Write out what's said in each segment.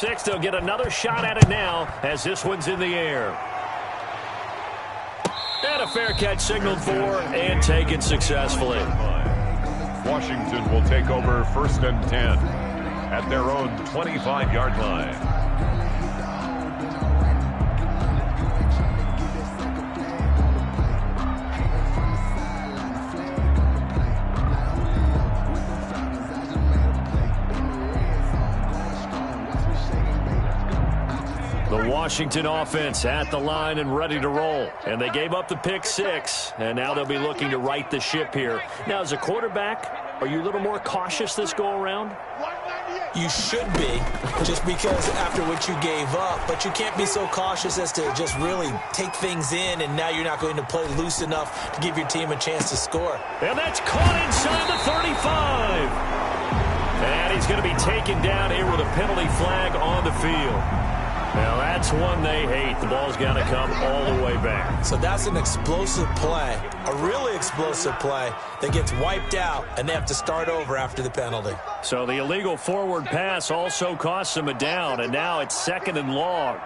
6. They'll get another shot at it now as this one's in the air. And a fair catch signaled for and taken successfully. Washington will take over 1st and 10 at their own 25-yard line. The Washington offense at the line and ready to roll. And they gave up the pick 6, and now they'll be looking to right the ship here. Now, as a quarterback, are you a little more cautious this go-around? You should be, just because after what you gave up. But you can't be so cautious as to just really take things in, and now you're not going to play loose enough to give your team a chance to score. And that's caught inside the 35. And he's going to be taken down here with a penalty flag on the field. Now, that's one they hate. The ball's got to come all the way back. So that's an explosive play, a really explosive play that gets wiped out, and they have to start over after the penalty. So the illegal forward pass also costs them a down, and now it's 2nd and long.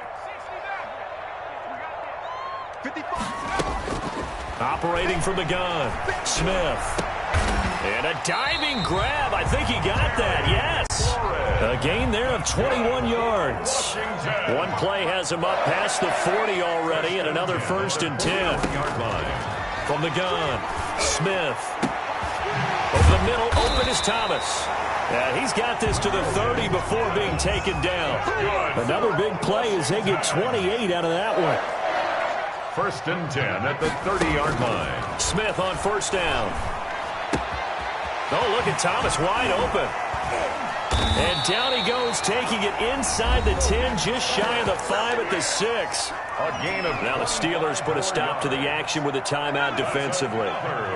Operating from the gun, Smith. And a diving grab. I think he got that, yes. A gain there of 21 yards. One play has him up past the 40 already, and another 1st and 10. From the gun, Smith. Over the middle, open is Thomas. He's got this to the 30 before being taken down. Another big play as they get 28 out of that one. 1st and 10 at the 30-yard line. Smith on 1st down. Oh, look at Thomas wide open. And down he goes, taking it inside the 10, just shy of the 5 at the 6. A gain of... Now the Steelers put a stop to the action with a timeout defensively.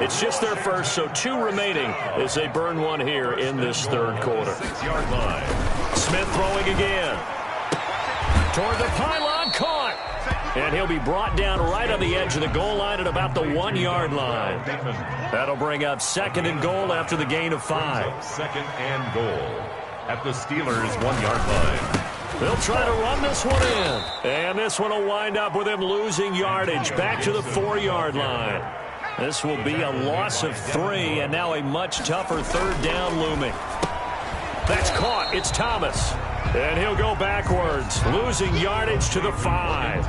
It's just their first, so 2 remaining as they burn one here in this 3rd quarter. 6-yard line. Smith throwing again. Toward the pylon, caught. And he'll be brought down right on the edge of the goal line at about the 1-yard line. That'll bring up 2nd and goal after the gain of 5. 2nd and goal at the Steelers' 1-yard line. They'll try to run this one in. And this one will wind up with him losing yardage back to the 4-yard line. This will be a loss of 3, and now a much tougher 3rd down looming. That's caught. It's Thomas. And he'll go backwards, losing yardage to the 5.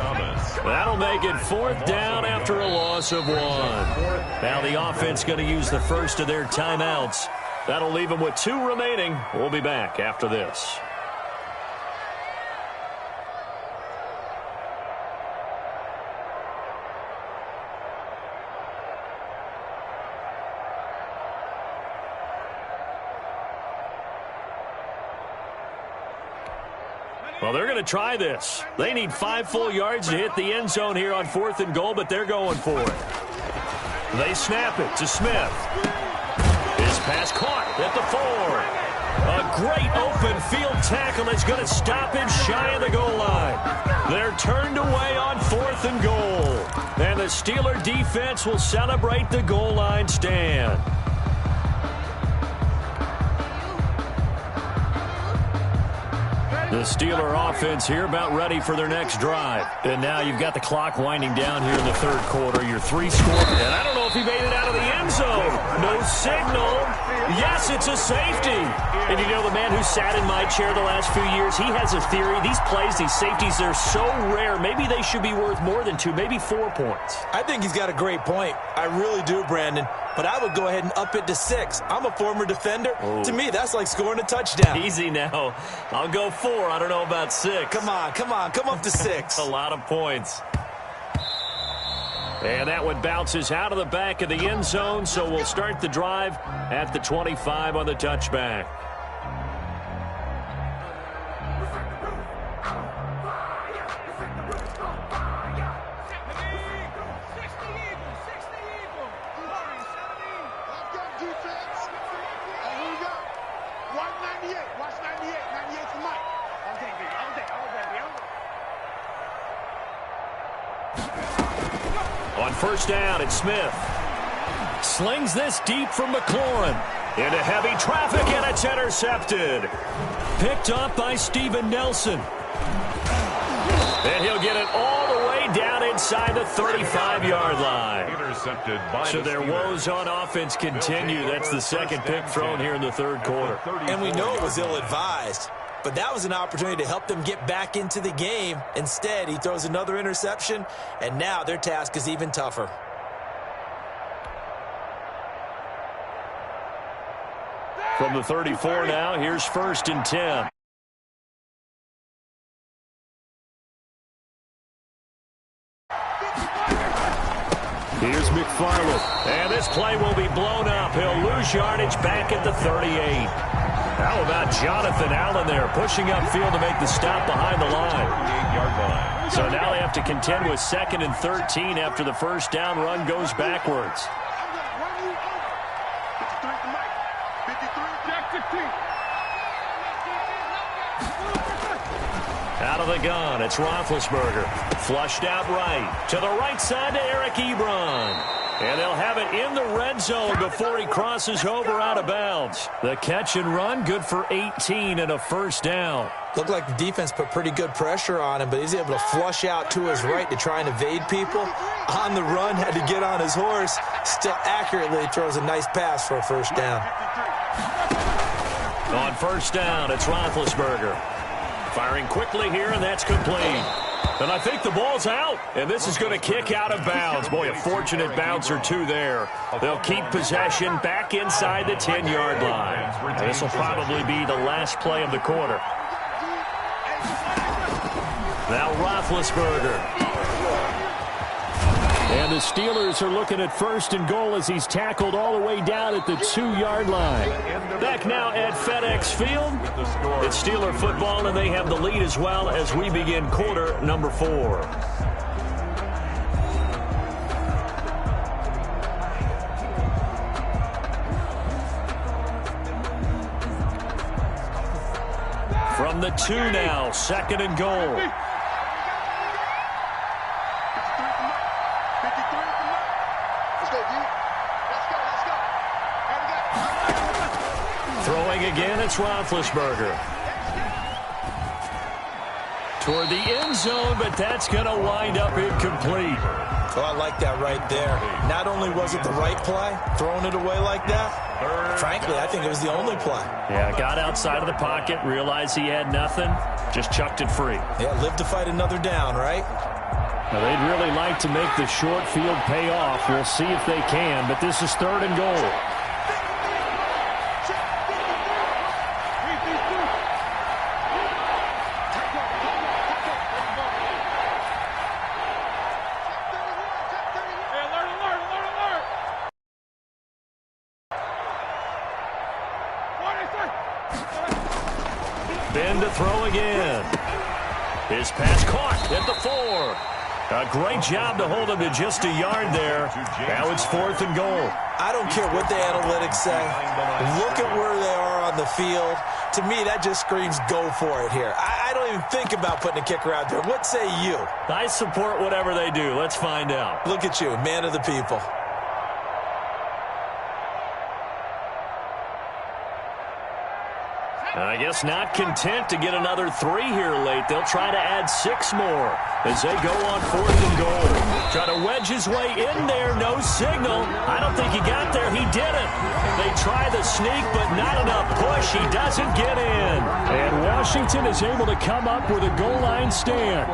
That'll make it 4th down after a loss of 1. Now the offense going to use the first of their timeouts. That'll leave them with 2 remaining. We'll be back after this. Well, they're going to try this. They need 5 full yards to hit the end zone here on 4th and goal, but they're going for it. They snap it to Smith. His pass caught at the 4. A great open field tackle that's going to stop him shy of the goal line. They're turned away on 4th and goal. And the Steeler defense will celebrate the goal line stand. The Steeler offense here about ready for their next drive. And now you've got the clock winding down here in the 3rd quarter. Your 3 score. And I don't know if he made it out of the end zone. No signal. Yes, it's a safety. And you know, the man who sat in my chair the last few years, he has a theory. These plays, these safeties, they're so rare. Maybe they should be worth more than 2, maybe 4 points. I think he's got a great point. I really do, Brandon. But I would go ahead and up it to 6. I'm a former defender. Oh. To me, that's like scoring a touchdown. Easy now. I'll go 4. I don't know about 6. Come on. Come up to 6. A lot of points. And that one bounces out of the back of the end zone, so we'll start the drive at the 25 on the touchback. On 1st down, it's Smith. Slings this deep from McLaurin. Into heavy traffic, and it's intercepted. Picked up by Steven Nelson. And he'll get it all the way down inside the 35-yard line. Intercepted by so their woes on offense continue. That's the second pick thrown here in the third quarter. And we know it was ill-advised, but that was an opportunity to help them get back into the game. Instead, he throws another interception, and now their task is even tougher. From the 34 now, here's 1st and 10. Here's McFarland. And this play will be blown up. He'll lose yardage back at the 38. How about Jonathan Allen there, pushing upfield to make the stop behind the line. 38-yard line. So now they have to contend with 2nd and 13 after the first down run goes backwards. Out of the gun, it's Roethlisberger. Flushed out right. To the right side to Eric Ebron. And they'll have it in the red zone before he crosses over out of bounds. The catch and run, good for 18 and a first down. Looked like the defense put pretty good pressure on him, but he's able to flush out to his right to try and evade people. On the run, had to get on his horse. Still accurately throws a nice pass for a first down. On first down, it's Roethlisberger. Firing quickly here, and that's complete. And I think the ball's out, and this is going to kick out of bounds. Boy, a fortunate bounce or two there. They'll keep possession back inside the 10-yard line. This will probably be the last play of the quarter. Now Roethlisberger. And the Steelers are looking at 1st and goal as he's tackled all the way down at the 2-yard line. Back now at FedEx Field. It's Steeler football, and they have the lead as well as we begin quarter number 4. From the 2 now, 2nd and goal. Throwing again, it's Roethlisberger. Toward the end zone, but that's going to wind up incomplete. Oh, I like that right there. Not only was it the right play, throwing it away like that, frankly, I think it was the only play. Yeah, got outside of the pocket, realized he had nothing, just chucked it free. Yeah, live to fight another down, right? Now, they'd really like to make the short field pay off. We'll see if they can, but this is 3rd and goal. Ben to throw again. His pass caught at the 4. A great job to hold him to just a yard there. Now it's 4th and goal. I don't care what the analytics say. Look at where they are on the field. To me, that just screams go for it here. I don't even think about putting a kicker out there. What say you? I support whatever they do. Let's find out. Look at you, man of the people. I guess not content to get another 3 here late. They'll try to add 6 more as they go on 4th and goal. Try to wedge his way in there. No signal. I don't think he got there. He didn't. They try the sneak, but not enough push. He doesn't get in. And Washington is able to come up with a goal line stand.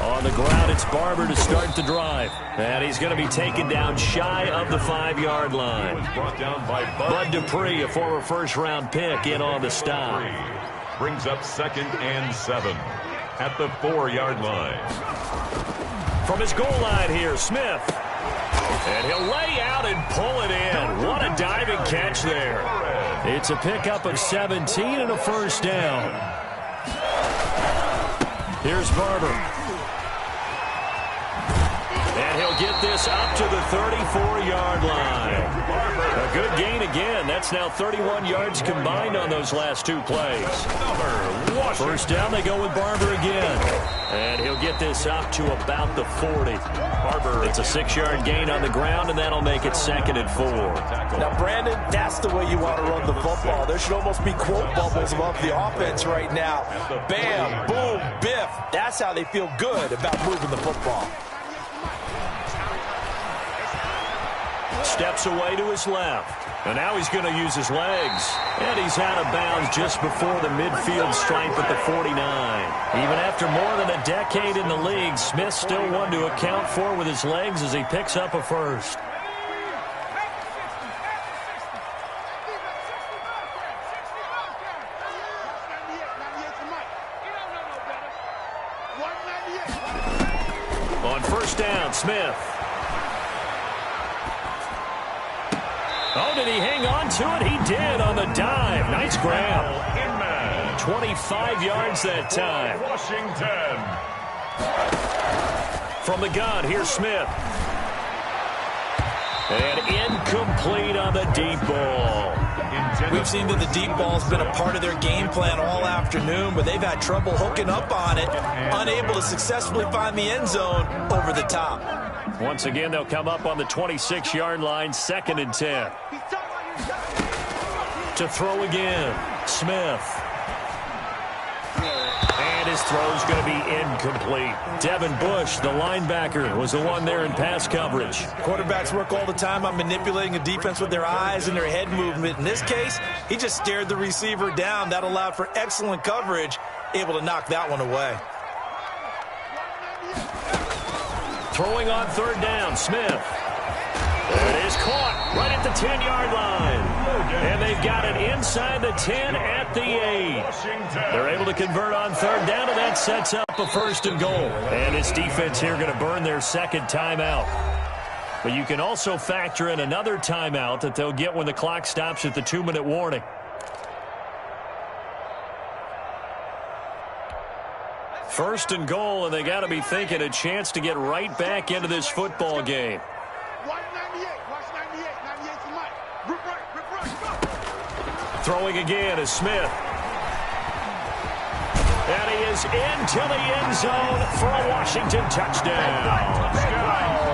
On the ground, it's Barber to start the drive. And he's going to be taken down shy of the 5-yard line. Brought down by Bud Dupree, a former first-round pick, in on the stop. Brings up 2nd and 7 at the 4-yard line. From his goal line here, Smith. And he'll lay out and pull it in. What a diving catch there. It's a pickup of 17 and a first down. Here's Barber. And he'll get this up to the 34-yard line. A Good gain again. That's now 31 yards combined on those last two plays. First down, they go with Barber again. And he'll get this up to about the 40. Barber, it's a 6-yard gain on the ground, and that'll make it 2nd and 4. Now, Brandon, that's the way you want to run the football. There should almost be quote bubbles above the offense right now. Bam, boom, biff. That's how they feel good about moving the football. Steps away to his left. And now he's going to use his legs. And he's out of bounds just before the midfield stripe at the 49. Even after more than a decade in the league, Smith still one to account for with his legs as he picks up a first. On first down, Smith. Oh, did he hang on to it? He did on the dive. Nice grab. 25 yards that time. Washington. From the gun, here's Smith. And incomplete on the deep ball. We've seen that the deep ball's been a part of their game plan all afternoon, but they've had trouble hooking up on it, unable to successfully find the end zone over the top. Once again, they'll come up on the 26-yard line, 2nd and 10. To throw again, Smith. And his throw's going to be incomplete. Devin Bush, the linebacker, was the one there in pass coverage. Quarterbacks work all the time on manipulating a defense with their eyes and their head movement. In this case, he just stared the receiver down. That allowed for excellent coverage, able to knock that one away. Throwing on third down, Smith. It is caught right at the 10-yard line. And they've got it inside the 10 at the 8. They're able to convert on third down, and that sets up a 1st and goal. And this defense here going to burn their second timeout. But you can also factor in another timeout that they'll get when the clock stops at the 2-minute warning. First and goal, and they got to be thinking a chance to get right back into this football game. Throwing again is Smith. And he is into the end zone for a Washington touchdown.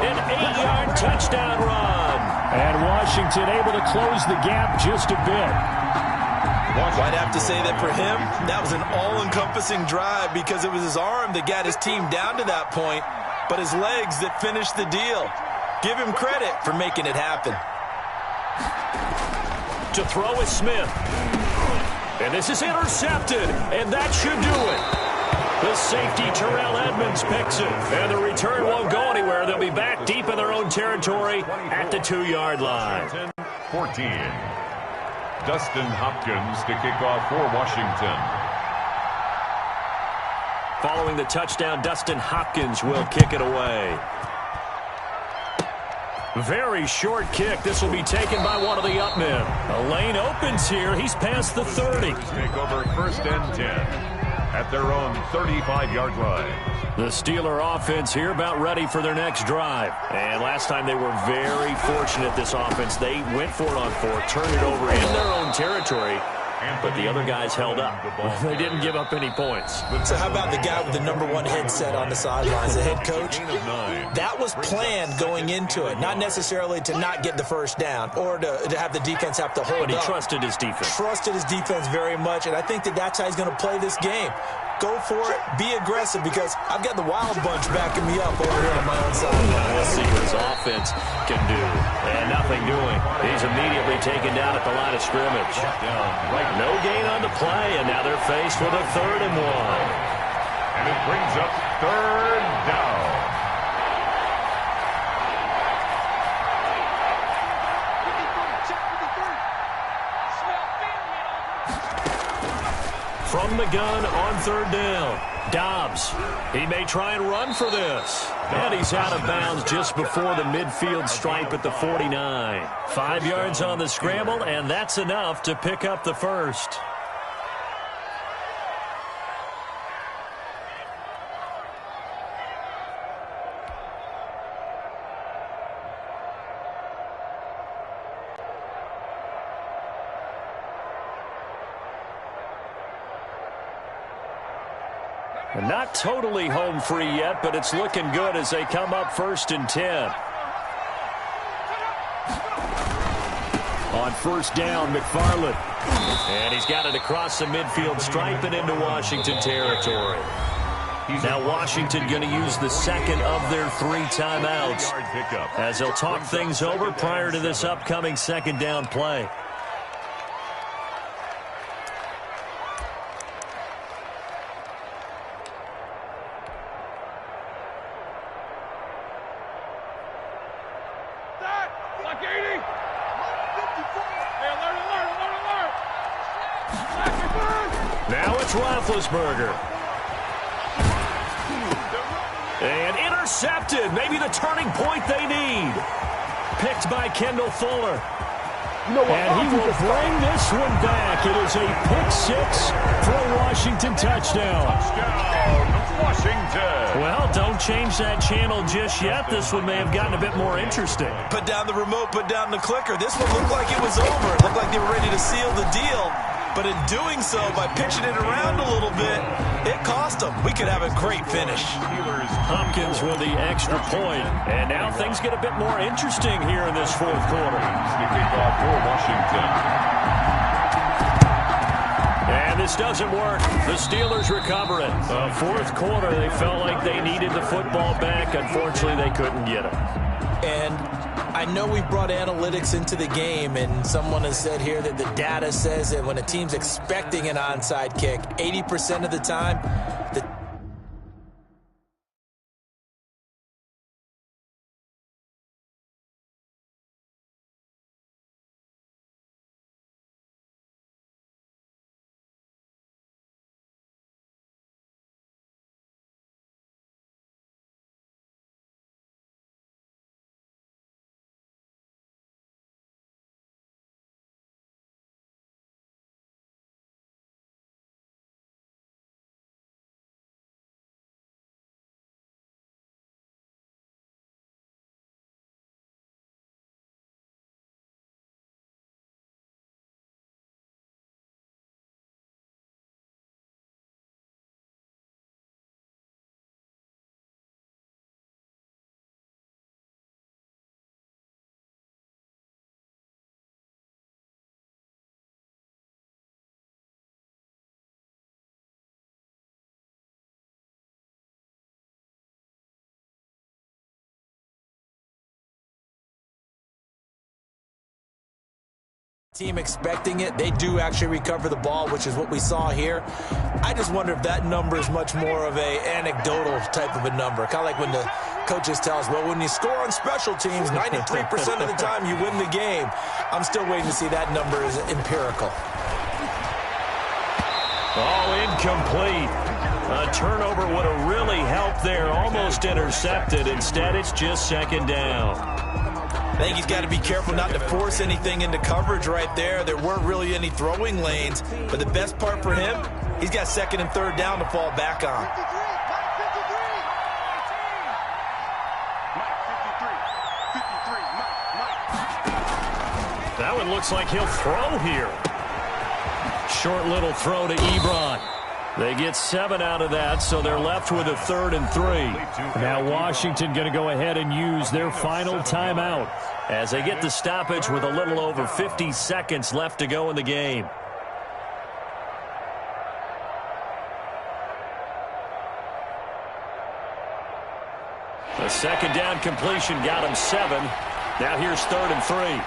An 8-yard touchdown run. And Washington able to close the gap just a bit. I'd have to say that for him, that was an all-encompassing drive because it was his arm that got his team down to that point, but his legs that finished the deal. Give him credit for making it happen. To throw is Smith. And this is intercepted, and that should do it. The safety, Terrell Edmonds, picks it. And the return won't go anywhere. They'll be back deep in their own territory at the 2-yard line. 14. Dustin Hopkins to kick off for Washington. Following the touchdown, Dustin Hopkins will kick it away. Very short kick. This will be taken by one of the up men. A lane opens here. He's past the 30. Take over 1st and 10 at their own 35-yard line. The Steeler offense here about ready for their next drive. And last time they were very fortunate, this offense. They went for it on 4, turned it over in their own territory, but the other guys held up. They didn't give up any points. So how about the guy with the #1 headset on the sidelines, the head coach? That was planned going into it, not necessarily to not get the first down or to have the defense have to hold up. But he trusted his defense. Trusted his defense very much, and I think that that's how he's going to play this game. Go for it. Be aggressive because I've got the Wild Bunch backing me up over here on my own sideline. Let's see what his offense can do. And nothing doing. He's immediately taken down at the line of scrimmage. No gain on the play, and now they're faced with a 3rd and 1. And it brings up 3rd down. From the gun on 3rd down. Dobbs. He may try and run for this. And he's out of bounds just before the midfield stripe at the 49. 5 yards on the scramble, and that's enough to pick up the first. Not totally home free yet, but it's looking good as they come up 1st and 10. On 1st down, McFarland. And he's got it across the midfield stripe and into Washington territory. Now Washington going to use the second of their 3 timeouts as they'll talk things over prior to this upcoming 2nd down play. Now it's Roethlisberger. And intercepted. Maybe the turning point they need. Picked by Kendall Fuller. And he will bring this one back. It is a pick 6 for a Washington touchdown. Touchdown, Washington. Well, don't change that channel just yet. This one may have gotten a bit more interesting. Put down the remote, put down the clicker. This one looked like it was over. It looked like they were ready to seal the deal. But in doing so, by pitching it around a little bit, it cost them. We could have a great finish. Hopkins with the extra point. And now things get a bit more interesting here in this 4th quarter. The kickoff for Washington. And this doesn't work. The Steelers recover it. 4th quarter, they felt like they needed the football back. Unfortunately, they couldn't get it. And I know we brought analytics into the game, and someone has said here that the data says that when a team's expecting an onside kick, 80% of the time, the team expecting it, they do actually recover the ball, which is what we saw here. I just wonder if that number is much more of a anecdotal type of a number. Kind of like when the coaches tell us, well, when you score on special teams, 93% of the time you win the game. I'm still waiting to see that number is empirical. Oh, incomplete. A turnover would have really helped there. Almost intercepted. Instead, it's just 2nd down. I think he's got to be careful not to force anything into coverage right there. There weren't really any throwing lanes, but the best part for him, he's got 2nd and 3rd down to fall back on. That one looks like he'll throw here. Short little throw to Ebron. They get 7 out of that, so they're left with a 3rd and 3. Now Washington going to go ahead and use their final timeout as they get the stoppage with a little over 50 seconds left to go in the game. The 2nd down completion got him 7. Now here's 3rd and 3.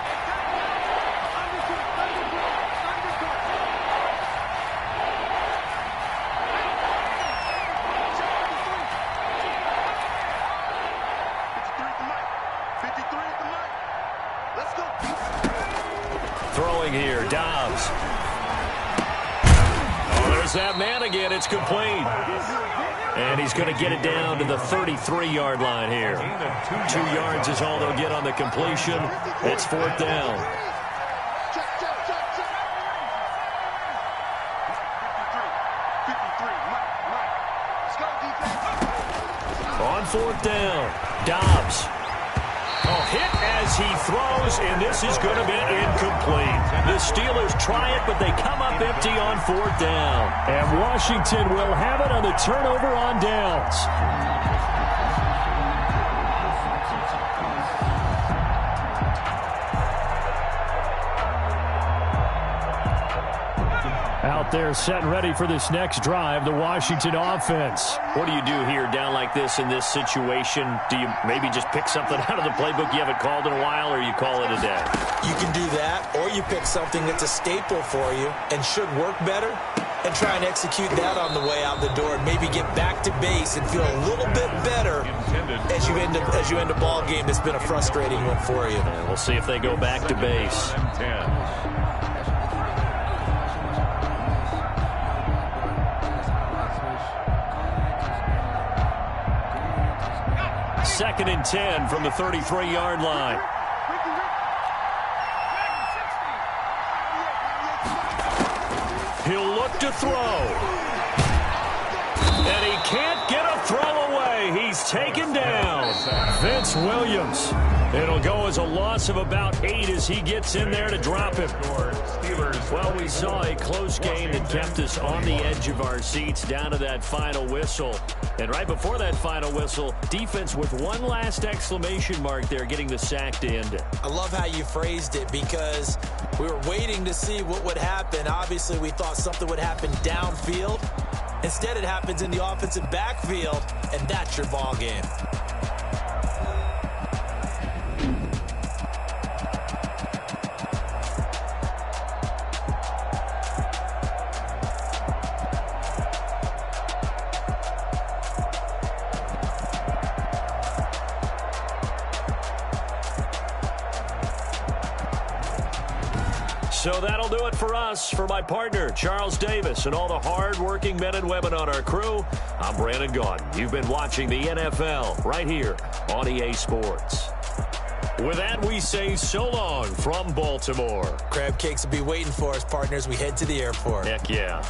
Throwing here, Dobbs. Oh, there's that man again. It's complete. And he's going to get it down to the 33-yard line here. 2 yards is all they'll get on the completion. It's 4th down. On 4th down, Dobbs. Oh, hit as he throws, and this is going to be incomplete. The Steelers try it, but they come up empty on 4th down. And Washington will have it on the turnover on downs. Out there set and ready for this next drive, the Washington offense. What do you do here down like this in this situation? Do you maybe just pick something out of the playbook you haven't called in a while, or you call it a day? You can do that, or you pick something that's a staple for you and should work better and try and execute that on the way out the door and maybe get back to base and feel a little bit better as you end a ball game that's been a frustrating one for you. And we'll see if they go back to base. 2nd and 10 from the 33-yard line. He'll look to throw. And he can't get a throw away. He's taken down. Vince Williams. It'll go as a loss of about 8 as he gets in there to drop him. Well, we saw a close game that kept us on the edge of our seats down to that final whistle. And right before that final whistle, defense with one last exclamation mark there, getting the sack to end it. I love how you phrased it, because we were waiting to see what would happen. Obviously, we thought something would happen downfield. Instead, it happens in the offensive backfield, and that's your ball game. So that'll do it for us. For my partner, Charles Davis, and all the hard-working men and women on our crew, I'm Brandon Gaudin. You've been watching the NFL right here on EA Sports. With that, we say so long from Baltimore. Crab cakes will be waiting for us, partners. We head to the airport. Heck yeah.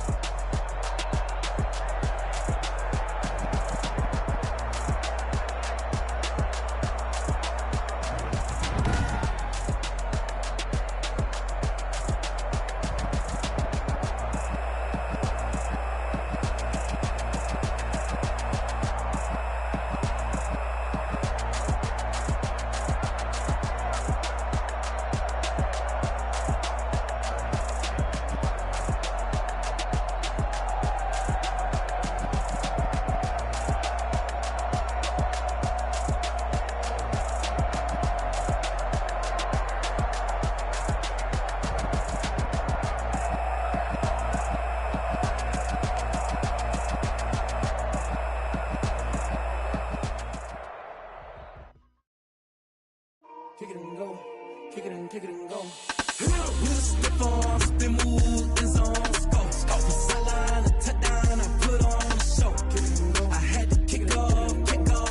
Kick it and go. Kick it and kick it and go. With a stiff arm, spin move, and zone. Go. From sideline to touchdown, I put on the show. Kick it and go. I had to kick off and go.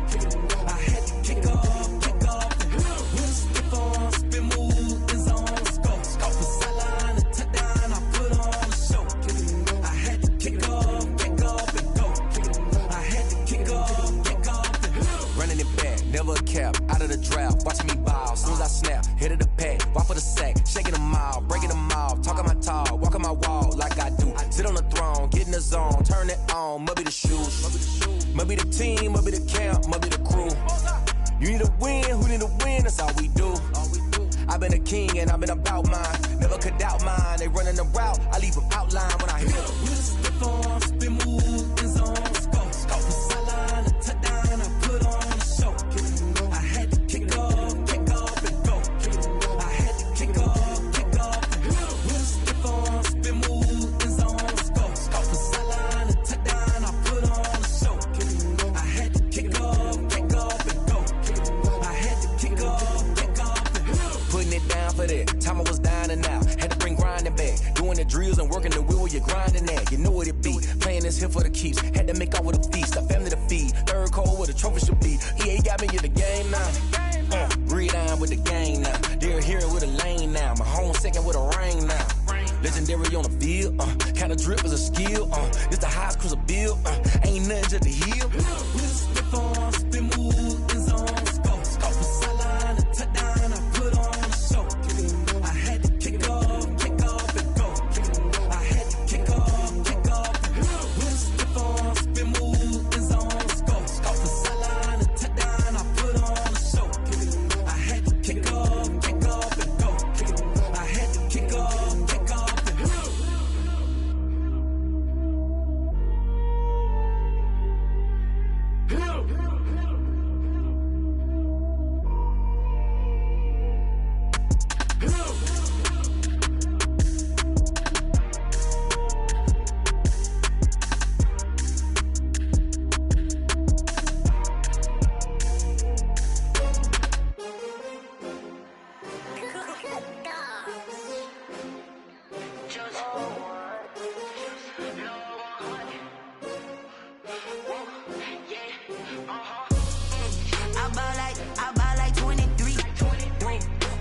Kick it and go. I had to kick off and go. With a stiff arm, spin move, and zone. Go. From sideline to touchdown, I put on the show. Kick it and go. I had to kick off and go. Kick it and go. I had to kick off and go. Running it back, never a cap, out of the draft. Watching me ball, soon as I snap, hit of the pack, walk for the sack, shaking them all, breaking them off, talking my talk, walking my wall like I do. Sit on the throne, get in the zone, turn it on, must be the shoes, must be the team, must be the camp, must be the crew. You need a win, who need a win, that's all we do. I've been a king and I've been about mine, never could doubt mine. They running the route, I leave them outline when I hit them. With a stiff arm, spin move, and zone. Go. From sideline to touchdown, I put on the show. Kick it and go. I had to kick off and go. Kick it and go. I had to kick off and go. With a stiff arm, spin move, and zone. Go. From sideline to touchdown, I put on the show. Kick it and go. I had to kick off and go. Kick it and go. I had to kick off and go. Putting it down for that, time I was down and out, had to bring grinding back, doing the drills and working the wheel where you're grinding at, you know what it be, playing this here for the keeps, had to make out with a feast, a family to feed, third cold where the trophy should be, EA got me in the game now, read on with the game now, they're here with a lane now, my home second with a ring now, legendary on the field, kind of drip is a skill, it's the highest cruiser bill, ain't nothing just to heal. With a stiff arm, spin move, and zone. Go. From sideline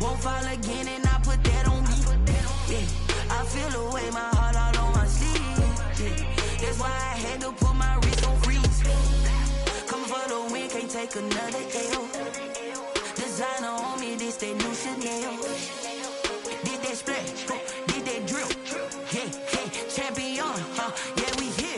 Won't fall again, and I put that on me. Yeah, I feel the way, my heart all on my sleeve. Yeah, that's why I had to put my wrist on freeze. Coming for the win, can't take another L. Designer on me, this that new Chanel. Did that splash, did that drip. Yeah, champion, yeah, we here.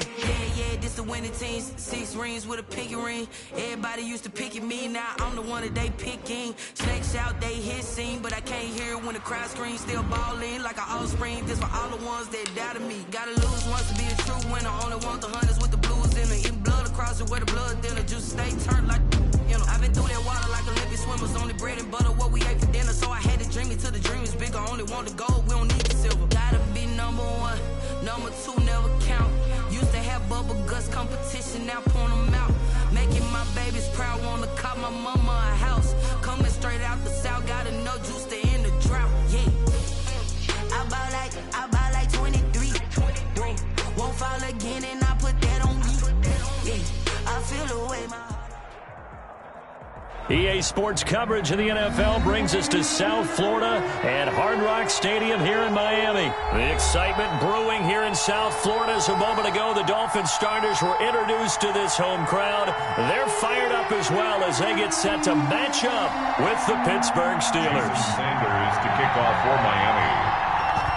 Yeah, this the winning team. 6 rings with a pinky ring. Everybody used to pick at me, now I'm the one that they picking. Snakes out, they hit scene, but I can't hear it when the crowd screams. Still ballin' like an offspring. This for all the ones that doubted me. Gotta lose once to be a true winner. Only want the hunters with the blues in it. Eating blood across it where the blood thinner. Just stay turned like, you know. I've been through that water like Olympic swimmers. Only bread and butter, what we ate for dinner. So I had to dream it till the dream is bigger. Only want the gold, we don't need the silver. Gotta be number 1, number 2 never count. Used to have bubble guts competition, now point them out. Making my babies proud, wanna cop my mama a house. Coming straight out the south, got enough juice to end the drought. Yeah, I buy like 23. Won't fall again, and I put that on me. Yeah, I feel the way my heart. EA Sports coverage of the NFL brings us to South Florida at Hard Rock Stadium here in Miami. The excitement brewing here in South Florida. As a moment ago, the Dolphins starters were introduced to this home crowd. They're fired up as well as they get set to match up with the Pittsburgh Steelers. Sanders to kick off for Miami.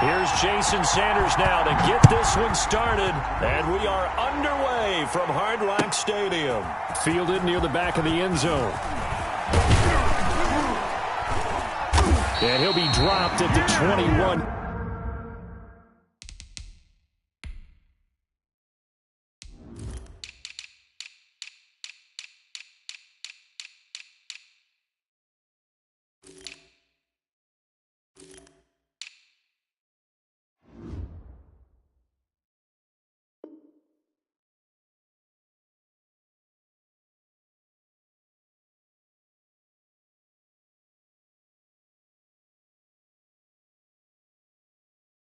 Here's Jason Sanders now to get this one started, and we are underway from Hard Rock Stadium. Fielded near the back of the end zone. And he'll be dropped at the 21.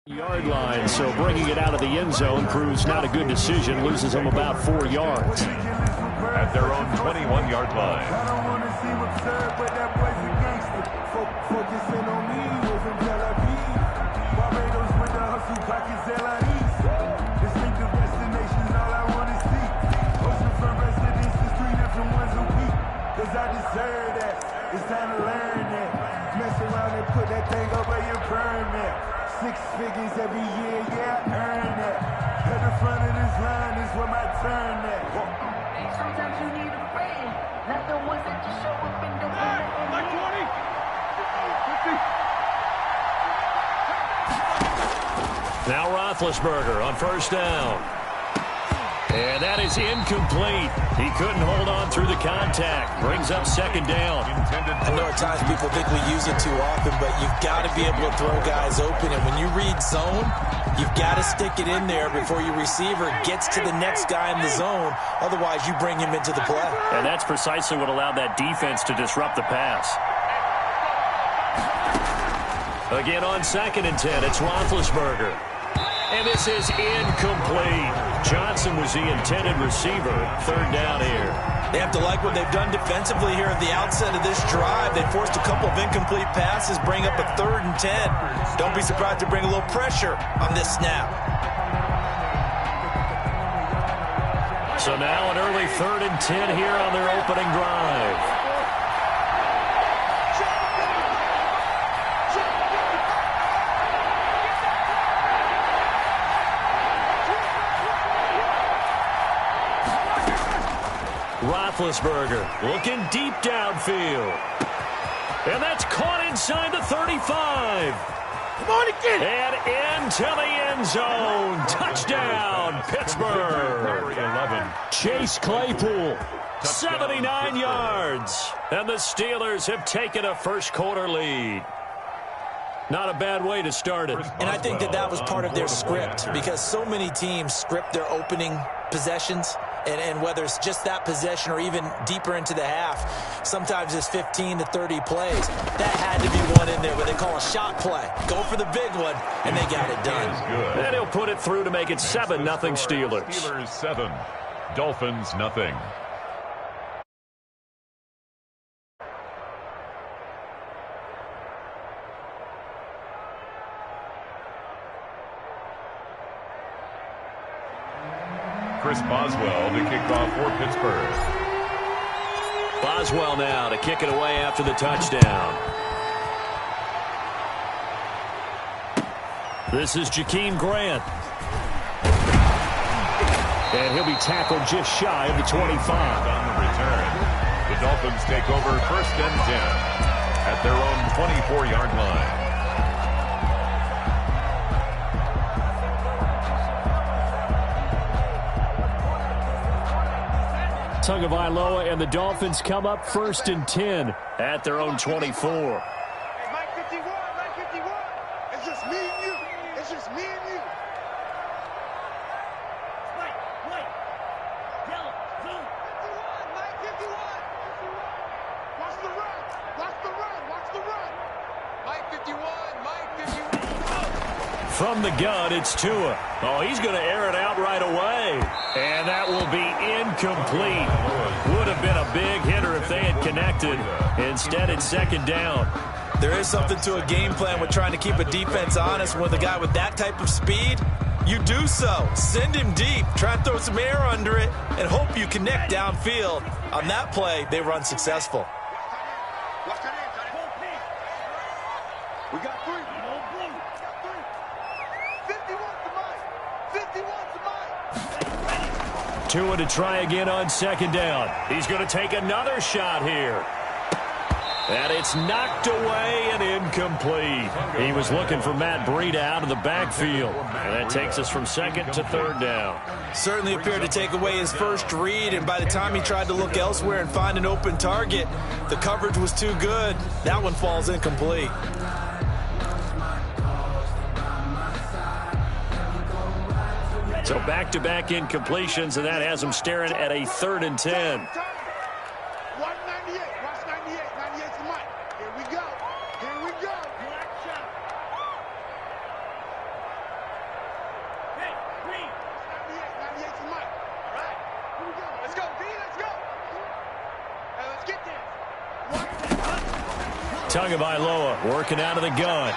Yard line, so bringing it out of the end zone proves not a good decision. Loses them about 4 yards. At their own 21-yard line. I don't want to seem absurd, but that boy's a gangster. Focusing on me, was in Tel Aviv. Barbados with the hustle, pockets LIEs. Distinctive destinations, all I want to see. Oceanfront residences, 3 different ones a week. Cause I deserve that. It's time to learn that. Mess around and put that thing up where you burn that. 6 figures every year, yeah, I earn that. At the front of this line is where my turn at. Sometimes you need a friend, not the ones that just show up and don't like 20. Now Roethlisberger on first down. And that is incomplete. He couldn't hold on through the contact. Brings up second down. I know at times people think we use it too often, but you've got to be able to throw guys open. And when you read zone, you've got to stick it in there before your receiver gets to the next guy in the zone. Otherwise, you bring him into the play. And that's precisely what allowed that defense to disrupt the pass. Again on 2nd and 10, it's Roethlisberger. And this is incomplete. Johnson was the intended receiver. 3rd down here. They have to like what they've done defensively here at the outset of this drive. They forced a couple of incomplete passes, bring up a 3rd and 10. Don't be surprised to bring a little pressure on this snap. So now an early 3rd and 10 here on their opening drive. Roethlisberger looking deep downfield. And that's caught inside the 35. Come on again. And into the end zone. Touchdown, Pittsburgh. 11. Chase Claypool, 79 yards. And the Steelers have taken a first-quarter lead. Not a bad way to start it. And I think that was part of their script, because so many teams script their opening possessions, and whether it's just that possession or even deeper into the half, sometimes it's 15 to 30 plays. That had to be one in there where they call a shot play. Go for the big one, and they got it done. And he'll put it through to make it 7-0 Steelers. Steelers 7, Dolphins nothing. Chris Boswell to kick off for Pittsburgh. Boswell now to kick it away after the touchdown. This is Jakeem Grant. And he'll be tackled just shy of the 25. On the return, the Dolphins take over 1st and 10 at their own 24-yard line. Tagovailoa and the Dolphins come up 1st and 10 at their own 24. Hey, Mike 51, Mike 51. It's just me and you. It's just me and you. Mike, yellow, blue. 51, Mike 51. Watch the run. Watch the run. Watch the run. Mike 51, Mike 51. From the gun, it's Tua. Oh, he's going to air it out right away. And that will be incomplete. Would have been a big hitter if they had connected. Instead, it's 2nd down. There is something to a game plan with trying to keep a defense honest. With a guy with that type of speed, you do so. Send him deep. Try and throw some air under it and hope you connect downfield. On that play, they were unsuccessful. We got 3. 51 to Mike. 51 to Mike. Tua to try again on 2nd down. He's going to take another shot here. And it's knocked away and incomplete. He was looking for Matt Breida out of the backfield. And that takes us from 2nd to 3rd down. Certainly appeared to take away his first read, and by the time he tried to look elsewhere and find an open target, the coverage was too good. That one falls incomplete. So back-to-back incompletions, and that has him staring at a 3rd and 10. Watch 98. Watch 98. 98 to Mike. Here we go. Here we go. Black shot. Hey, Green. 98 to Mike. All right. Here we go. Let's go, B. Let's go. Hey, let's get there. Tagovailoa working out of the gun.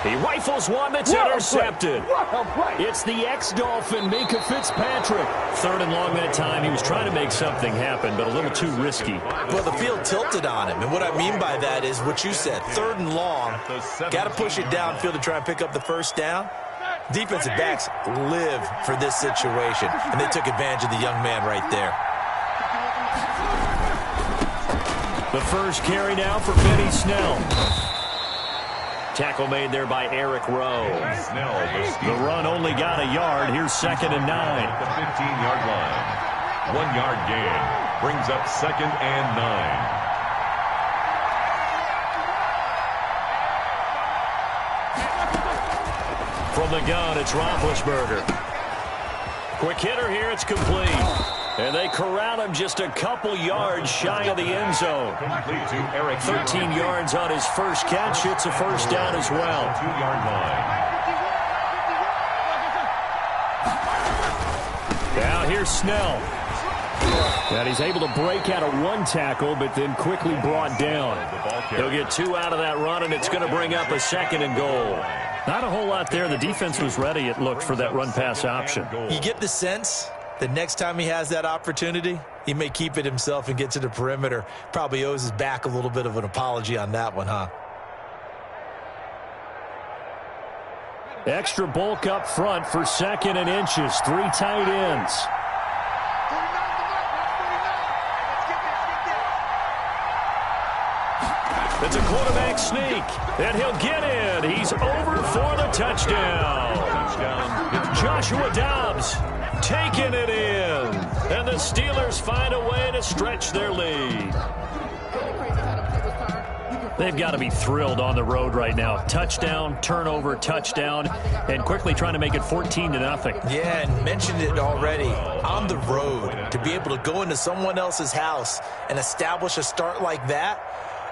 He rifles one that's intercepted. It's the ex-Dolphin, Minkah Fitzpatrick. 3rd and long that time. He was trying to make something happen, but a little too risky. Well, the field tilted on him, and what I mean by that is what you said. 3rd and long. Got to push it downfield to try and pick up the 1st down. Defensive backs live for this situation, and they took advantage of the young man right there. The first carry now for Benny Snell. Tackle made there by Eric Rowe. The run only got a yard. Here's 2nd and 9. The 15-yard line. 1-yard gain brings up 2nd and 9. From the gun, it's Roethlisberger. Quick hitter here. It's complete. And they corral him just a couple yards shy of the end zone. 13 yards on his first catch. It's a 1st down as well. 2-yard line. Now here's Snell. And he's able to break out of 1 tackle, but then quickly brought down. He'll get 2 out of that run, and it's going to bring up a 2nd and goal. Not a whole lot there. The defense was ready, it looked, for that run-pass option. You get the sense the next time he has that opportunity, he may keep it himself and get to the perimeter. Probably owes his back a little bit of an apology on that one, huh? Extra bulk up front for 2nd and inches. 3 tight ends. It's a quarterback sneak, and he'll get in. He's over for the touchdown. Joshua Dobbs taking it in. And the Steelers find a way to stretch their lead. They've got to be thrilled on the road right now. Touchdown, turnover, touchdown, and quickly trying to make it 14-0. Yeah, and mentioned it already. On the road, to be able to go into someone else's house and establish a start like that,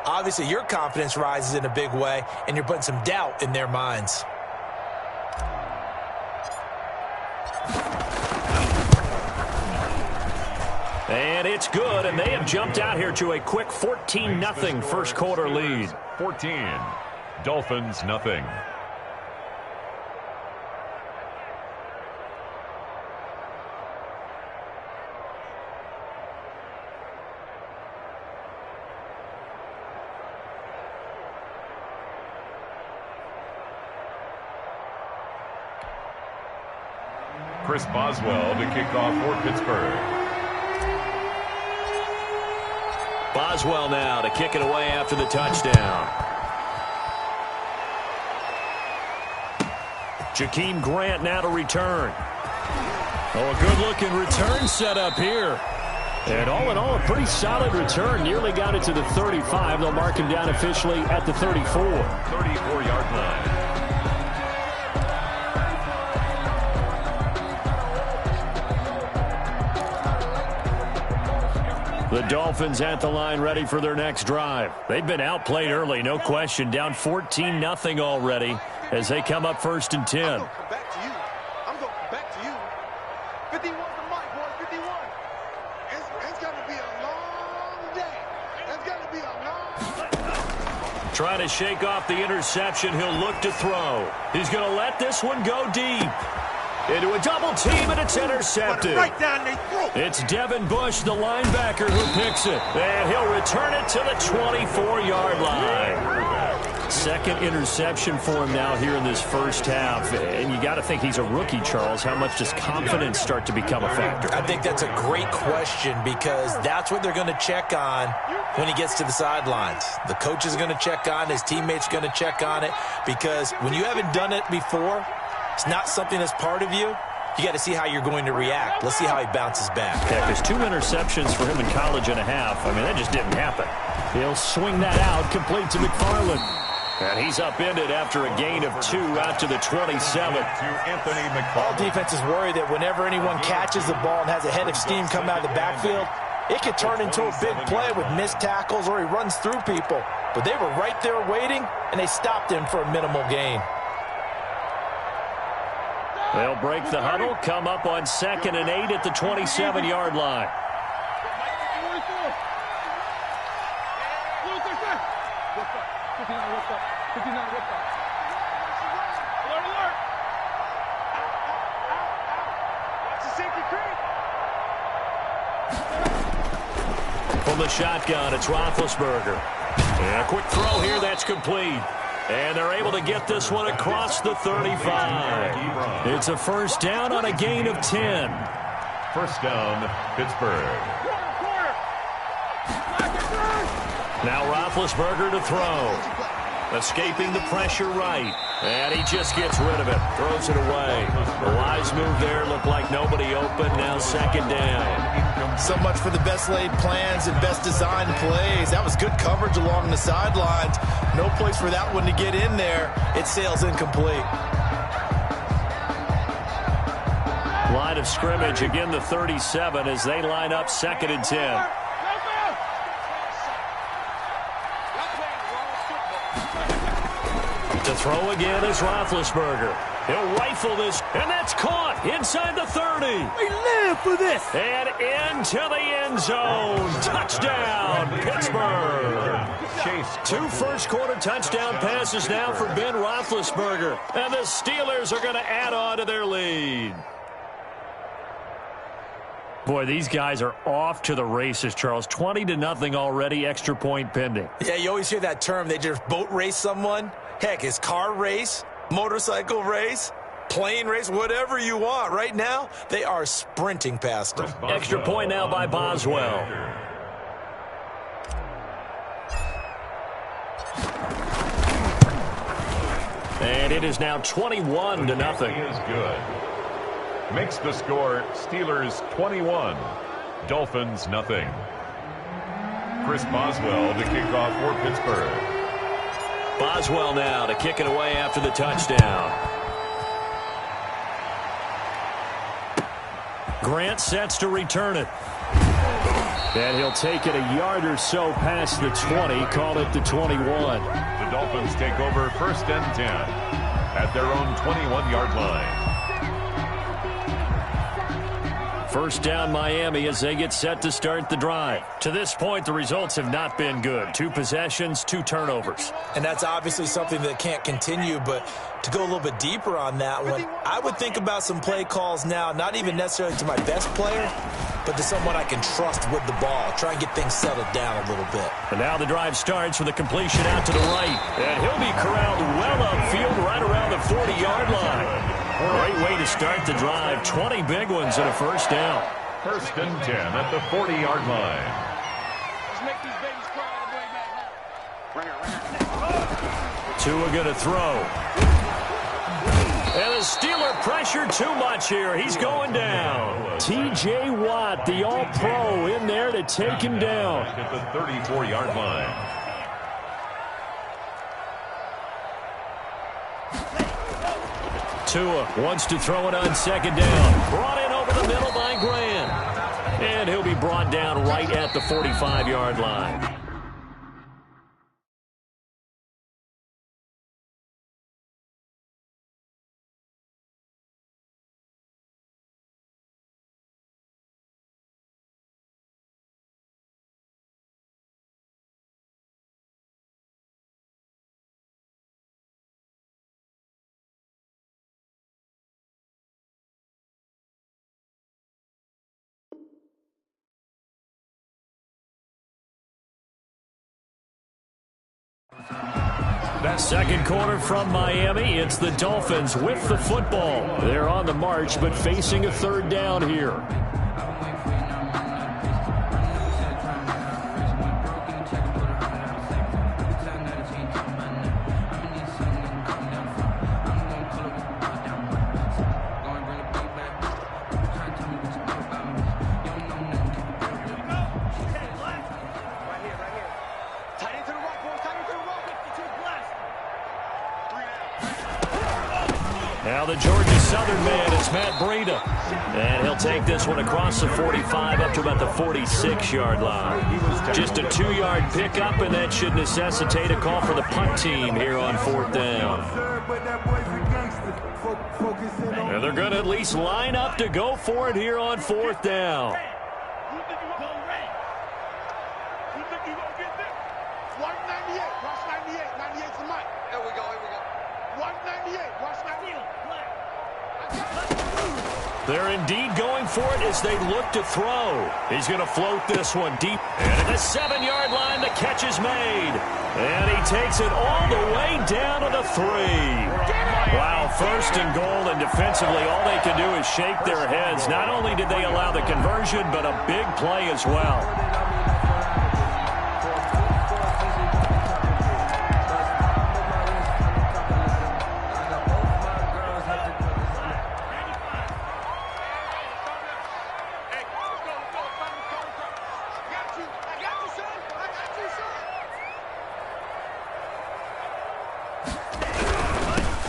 obviously your confidence rises in a big way, and you're putting some doubt in their minds. And it's good, and they have jumped out here to a quick 14-0 first quarter lead. 14, Dolphins nothing. Chris Boswell to kick off for Pittsburgh. Boswell now to kick it away after the touchdown. Jakeem Grant now to return. Oh, a good-looking return set up here. And all in all, a pretty solid return. Nearly got it to the 35. They'll mark him down officially at the 34. 34-yard line. The Dolphins at the line ready for their next drive. They've been outplayed early, no question. Down 14-0 already as they come up 1st and 10. I'm going back to you. I'm going back to you. 51 to Mike, boy, 51. It's going to be a long day. It's going to be a long... Trying to shake off the interception. He'll look to throw. He's going to let this one go deep. Into a double team, and it's intercepted. Right down their throat. It's Devin Bush, the linebacker, who picks it. And he'll return it to the 24-yard line. Second interception for him now here in this first half. And you got to think he's a rookie, Charles. How much does confidence start to become a factor? I think that's a great question because that's what they're going to check on when he gets to the sidelines. The coach is going to check on, his teammates are going to check on it, because when you haven't done it before, it's not something that's part of you. You got to see how you're going to react. Let's see how he bounces back. Yeah, because 2 interceptions for him in college and a half. I mean, that just didn't happen. He'll swing that out, complete to McFarland. And he's upended after a gain of 2 out to the 27. To Anthony All McFarland. defenses worry that whenever anyone catches the ball and has a head of steam come out of the backfield, it could turn into a big play with missed tackles or he runs through people. But they were right there waiting, and they stopped him for a minimal gain. They'll break the huddle, come up on 2nd and 8 at the 27-yard line. From the shotgun, it's Roethlisberger. And a quick throw here, that's complete. And they're able to get this one across the 35. It's a first down on a gain of 10. First down, Pittsburgh. Now Roethlisberger to throw. Escaping the pressure right. And he just gets rid of it. Throws it away. A wise move there. Looked like nobody open. Now 2nd down. So much for the best laid plans and best designed plays. That was good coverage along the sidelines. No place for that one to get in there. It sails incomplete. Line of scrimmage, again the 37 as they line up 2nd and 10. To throw again is Roethlisberger. He'll rifle this, and that's caught inside the 30. We live for this. And into the end zone. Touchdown, Pittsburgh. Chase. 2 first-quarter touchdown passes now for Ben Roethlisberger. And the Steelers are going to add on to their lead. Boy, these guys are off to the races, Charles. 20-0 already, extra point pending. Yeah, you always hear that term. They just boat race someone. Heck, it's car race, motorcycle race, plane race, whatever you want. Right now, they are sprinting past them. Extra point now by Boswell. And it is now 21-0. He is good. Makes the score Steelers 21, Dolphins nothing. Chris Boswell to kick off for Pittsburgh. Boswell now to kick it away after the touchdown. Grant sets to return it. And he'll take it a yard or so past the 20, call it the 21. The Dolphins take over 1st and 10 at their own 21-yard line. First down Miami as they get set to start the drive. To this point, the results have not been good. 2 possessions, 2 turnovers. And that's obviously something that can't continue, but to go a little bit deeper on that one, I would think about some play calls now, not even necessarily to my best player, but to someone I can trust with the ball. Try and get things settled down a little bit. And now the drive starts with a completion out to the right. And he'll be corralled well upfield right around the 40-yard line. Great way to start the drive. 20 big ones and a first down. First and 10 at the 40-yard line. Let's make these babies cry on the way back home. Tua going to throw. And the Steeler pressure too much here. He's going down. T.J. Watt, the all-pro, in there to take him down. At the 34-yard line. Tua wants to throw it on second down. Brought in over the middle by Grant. And he'll be brought down right at the 45-yard line. Second quarter from Miami. It's the Dolphins with the football. They're on the march, but facing a third down here. Now the Georgia Southern man is Matt Breida. And he'll take this one across the 45 up to about the 46-yard line. Just a 2-yard pickup, and that should necessitate a call for the punt team here on fourth down. And they're going to at least line up to go for it here on fourth down. They're indeed going for it as they look to throw. He's going to float this one deep. And at the 7-yard line, the catch is made. And he takes it all the way down to the 3. Wow, first and goal, and defensively, all they can do is shake their heads. Not only did they allow the conversion, but a big play as well.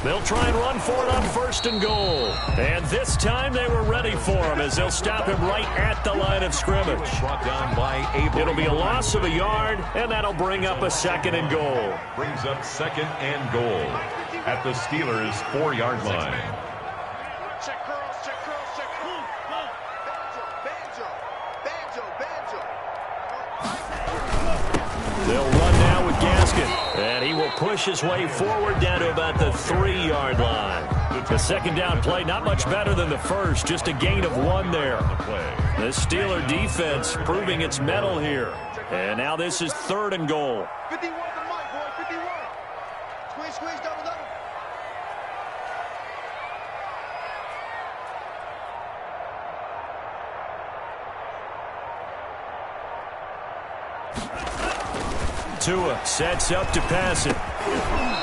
They'll try and run for it on first and goal. And this time they were ready for him as they'll stop him right at the line of scrimmage. Brought down by Abel. It'll be a loss of a yard, and that'll bring up a second and goal. Brings up second and goal at the Steelers' 4-yard line. Check curls, check curls, check curls. Banjo. They'll run now with Gaskin. And he will push his way forward down to about the 3-yard line. The second down play, not much better than the first, just a gain of 1 there. The Steeler defense proving its mettle here. And now this is third and goal. 51 the mic, boy, 51. Squeeze, squeeze, double, double. Tua sets up to pass it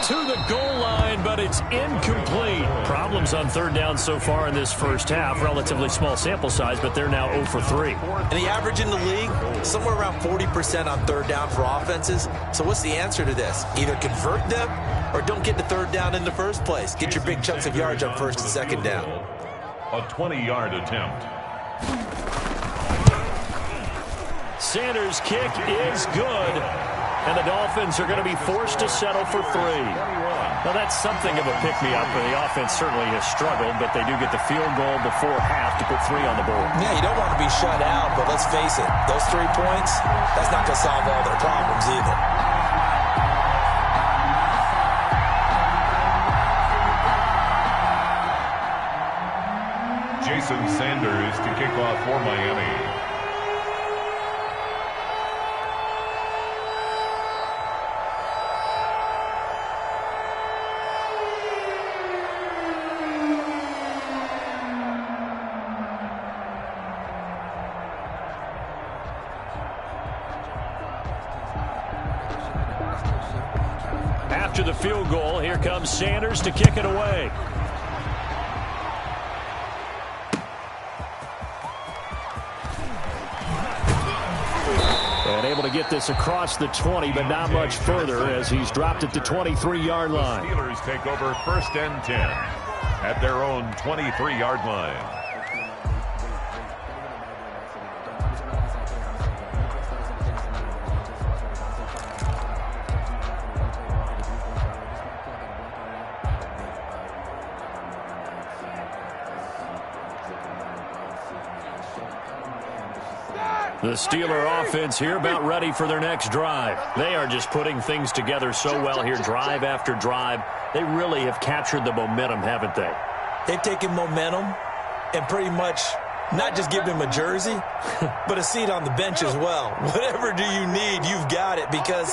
to the goal line, but it's incomplete. Problems on third down so far in this first half. Relatively small sample size, but they're now 0 for 3. And the average in the league, somewhere around 40% on third down for offenses. So what's the answer to this? Either convert them or don't get to third down in the first place. Get your big chunks of yards on first and second down. A 20-yard attempt. Sanders' kick is good. And the Dolphins are going to be forced to settle for 3. Now, that's something of a pick-me-up, and the offense certainly has struggled, but they do get the field goal before half to put 3 on the board. Yeah, you don't want to be shut out, but let's face it, those 3 points, that's not going to solve all their problems either. Jason Sanders to kick off for Miami. after the field goal. Here comes Sanders to kick it away. And able to get this across the 20, but not much further as he's dropped it to 23-yard line. The Steelers take over 1st and 10 at their own 23-yard line. The Steeler offense here about ready for their next drive. They are just putting things together so well here, drive after drive. They really have captured the momentum, haven't they? They've taken momentum and pretty much not just given him a jersey, but a seat on the bench as well. Whatever do you need, you've got it, because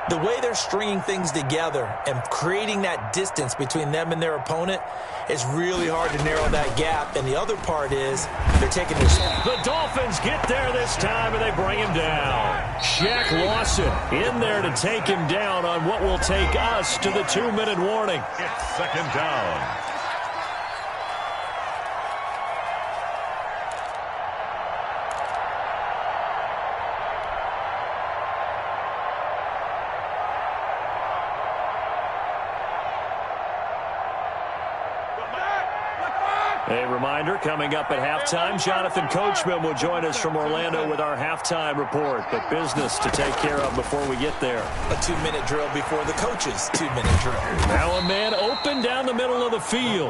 the way they're stringing things together and creating that distance between them and their opponent, it's really hard to narrow that gap. And the other part is they're taking their shot. The Dolphins get there this time, and they bring him down. Shaq Lawson in there to take him down on what will take us to the 2-minute warning. It's 2nd down. A reminder, coming up at halftime, Jonathan Coachman will join us from Orlando with our halftime report. But business to take care of before we get there. A 2-minute drill before the coach's 2-minute drill. Now a man open down the middle of the field.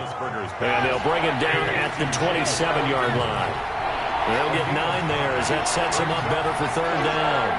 And they'll bring him down at the 27-yard line. They'll get 9 there as that sets him up better for 3rd down.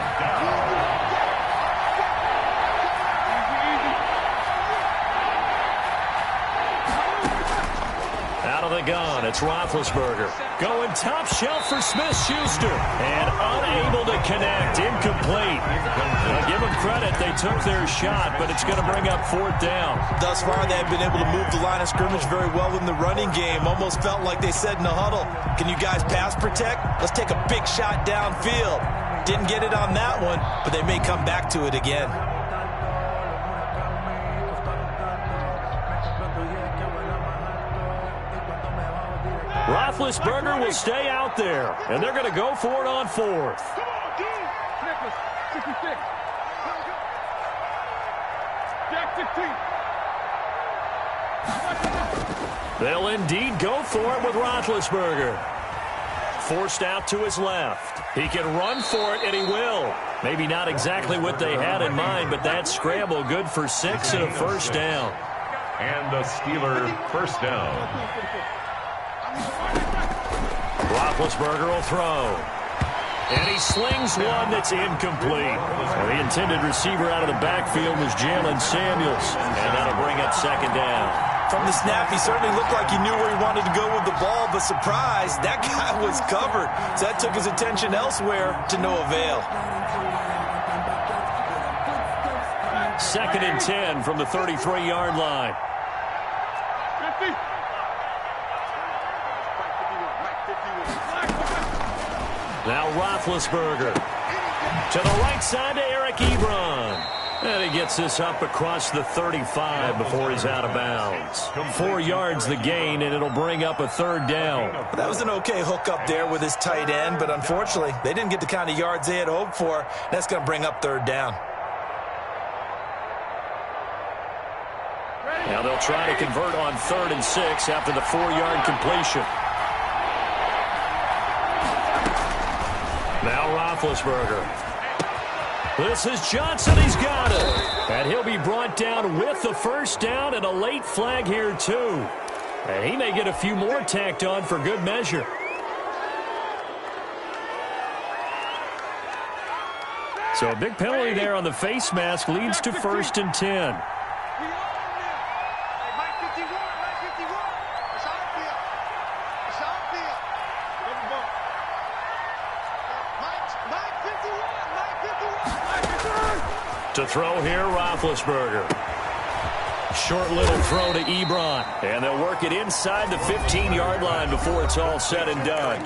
The gun, it's Roethlisberger going top shelf for Smith-Schuster and unable to connect, incomplete. Now, give them credit, they took their shot, but it's going to bring up 4th down. Thus far, they've been able to move the line of scrimmage very well in the running game. Almost felt like they said in the huddle, can you guys pass protect? Let's take a big shot downfield. Didn't get it on that one, but they may come back to it again. Roethlisberger will stay out there, and they're going to go for it on 4th. They'll indeed go for it with Roethlisberger. Forced out to his left. He can run for it, and he will. Maybe not exactly what they had in mind, but that scramble good for 6 and a 1st down. And a Steeler 1st down. Roethlisberger will throw. And he slings one that's incomplete. Well, the intended receiver out of the backfield was Jalen Samuels. And that'll bring up 2nd down. From the snap, he certainly looked like he knew where he wanted to go with the ball, but surprise, that guy was covered. So that took his attention elsewhere to no avail. 2nd and 10 from the 33-yard line. Now Roethlisberger to the right side to Eric Ebron. And he gets this up across the 35 before he's out of bounds. 4 yards the gain, and it'll bring up a 3rd down. That was an okay hook up there with his tight end, but unfortunately, they didn't get the kind of yards they had hoped for. That's going to bring up 3rd down. Now they'll try to convert on 3rd and 6 after the 4-yard completion. Now Roethlisberger. This is Johnson. He's got it. And he'll be brought down with the 1st down and a late flag here, too. And he may get a few more tacked on for good measure. So a big penalty there on the face mask leads to 1st and 10. To throw here, Roethlisberger. Short little throw to Ebron. And they'll work it inside the 15-yard line before it's all said and done.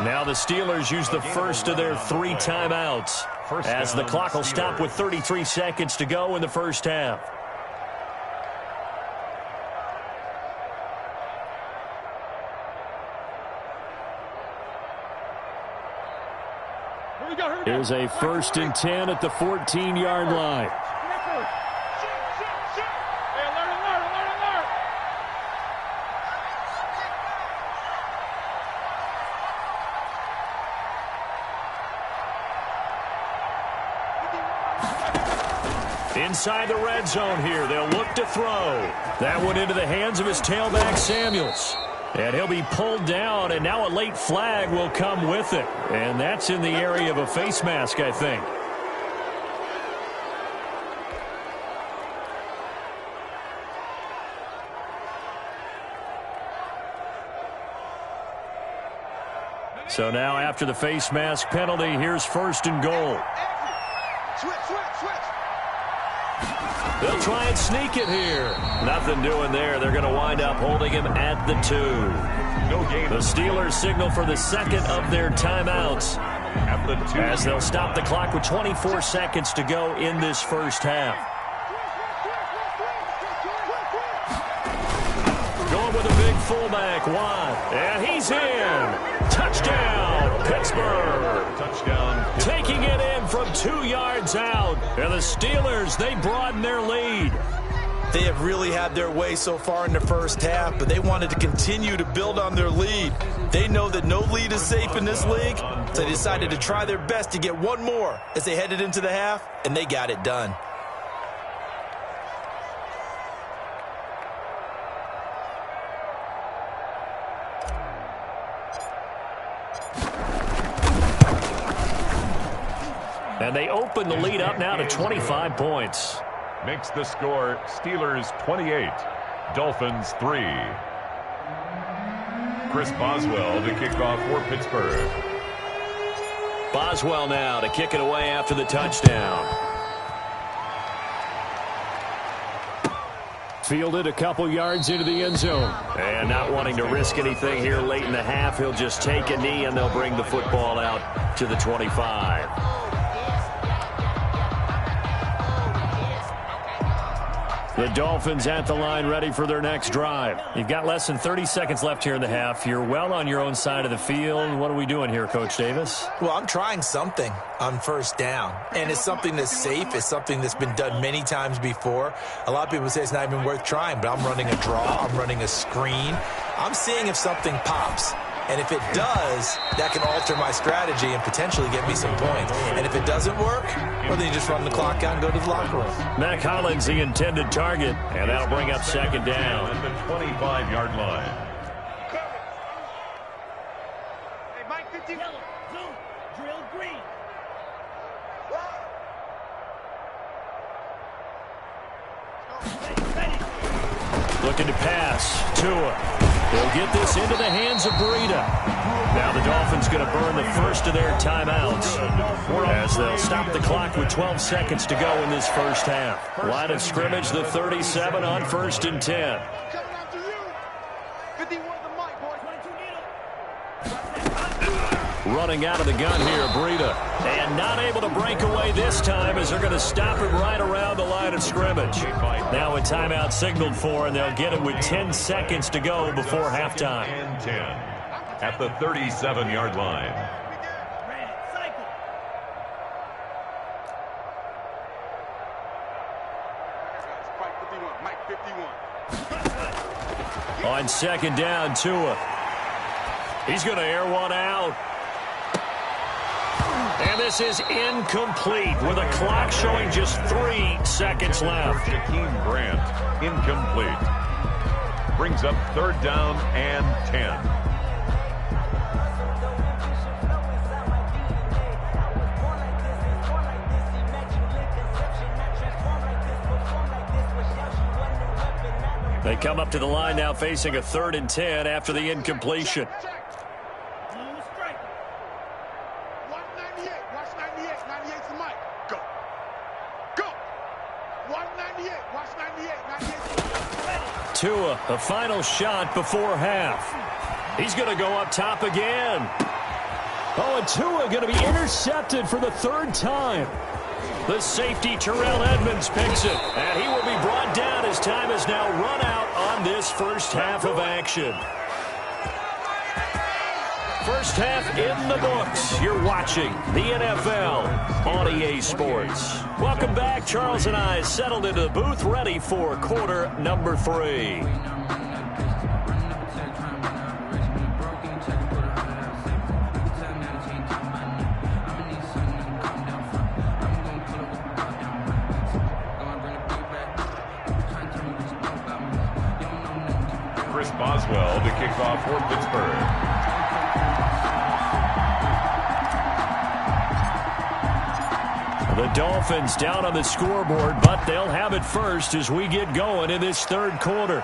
Now the Steelers use the first of their 3 timeouts as the clock will stop with 33 seconds to go in the 1st half. Here's a 1st and 10 at the 14-yard line. Inside the red zone here. They'll look to throw. That one into the hands of his tailback, Samuels. And he'll be pulled down, and now a late flag will come with it. And that's in the area of a face mask, I think. So now after the face mask penalty, here's 1st and goal. They'll try and sneak it here. Nothing doing there. They're going to wind up holding him at the 2. No gain. The Steelers signal for the second of their timeouts At the 2. as they'll stop the clock with 24 seconds to go in this first half. Going with a big fullback, Watt. And he's in. Touchdown, Pittsburgh. Touchdown. Taking it in from 2 yards out. And the Steelers, they broaden their lead. They have really had their way so far in the first half, but they wanted to continue to build on their lead. They know that no lead is safe in this league, so they decided to try their best to get one more as they headed into the half, and they got it done. And they open the lead up now to 25 points. Makes the score Steelers 28, Dolphins 3. Chris Boswell to kick off for Pittsburgh. Boswell now to kick it away after the touchdown. Fielded a couple yards into the end zone. And not wanting to risk anything here late in the half, he'll just take a knee and they'll bring the football out to the 25. The Dolphins at the line ready for their next drive. You've got less than 30 seconds left here in the half. You're well on your own side of the field. What are we doing here, Coach Davis? Well, I'm trying something on 1st down, and it's something that's safe. It's something that's been done many times before. A lot of people say it's not even worth trying, but I'm running a draw. I'm running a screen. I'm seeing if something pops. And if it does, that can alter my strategy and potentially get me some points. And if it doesn't work, well, then you just run the clock out and go to the locker room. Mac Hollins, the intended target, and that'll bring up 2nd down. At the 25-yard line. Hey, Mike, 50. Yellow, blue, drill, green. Looking to pass. Tua. They'll get this into the hands of Breida. Now the Dolphins going to burn the first of their timeouts as they'll stop the clock with 12 seconds to go in this first half. Line of scrimmage, the 37 on 1st and 10. Coming after you. 51 the mic, boy. 22 needle. Running out of the gun here, Breida. And not able to break away this time as they're going to stop it right around the line of scrimmage. Now a timeout signaled for, and they'll get it with 10 seconds to go before halftime. And 10 at the 37-yard line. Mike 51. On 2nd down, Tua. He's going to air one out. And this is incomplete with a clock showing just 3 seconds left. Jakeem Grant, incomplete. Brings up 3rd down and 10. They come up to the line now facing a 3rd and 10 after the incompletion. Tua, a final shot before half. He's going to go up top again. Oh, and Tua going to be intercepted for the 3rd time. The safety, Terrell Edmonds, picks it. And he will be brought down as time has now run out on this first half of action. First half in the books. You're watching the NFL on EA Sports. Welcome back. Charles and I settled into the booth, ready for quarter number 3. Chris Boswell to kick off for Pittsburgh. The Dolphins down on the scoreboard, but they'll have it first as we get going in this third quarter.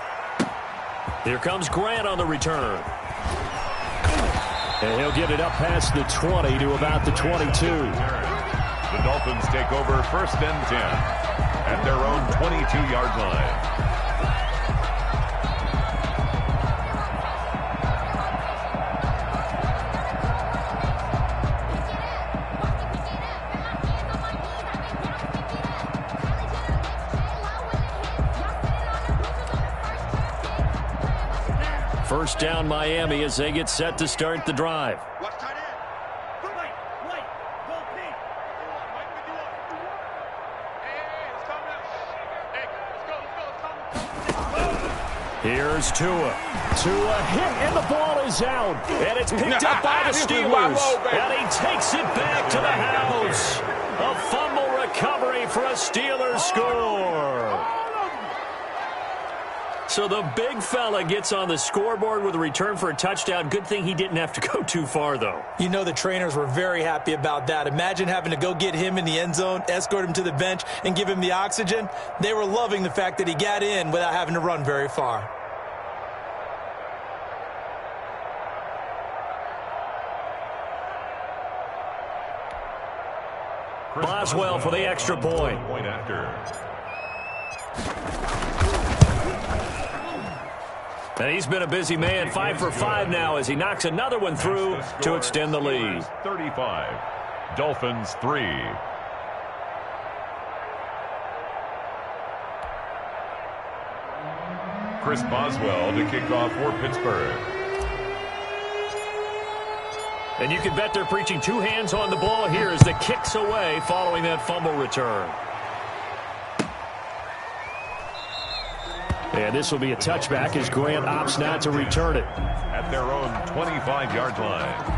Here comes Grant on the return. And he'll get it up past the 20 to about the 22. The Dolphins take over 1st and 10 at their own 22-yard line. First down Miami as they get set to start the drive. Here's Tua. Tua hit and the ball is out. And it's picked up by the Steelers. And he takes it back to the house. A fumble recovery for a Steelers score. So the big fella gets on the scoreboard with a return for a touchdown. Good thing he didn't have to go too far, though. You know the trainers were very happy about that. Imagine having to go get him in the end zone, escort him to the bench, and give him the oxygen. They were loving the fact that he got in without having to run very far. Boswell for the extra point. Point after. And he's been a busy man, 5 for 5 now as he knocks another one through to extend the lead. 35, Dolphins 3. Chris Boswell to kick off for Pittsburgh. And you can bet they're preaching 2 hands on the ball here as the kick's away following that fumble return. And this will be a touchback as Grant opts not to return it. At their own 25-yard line.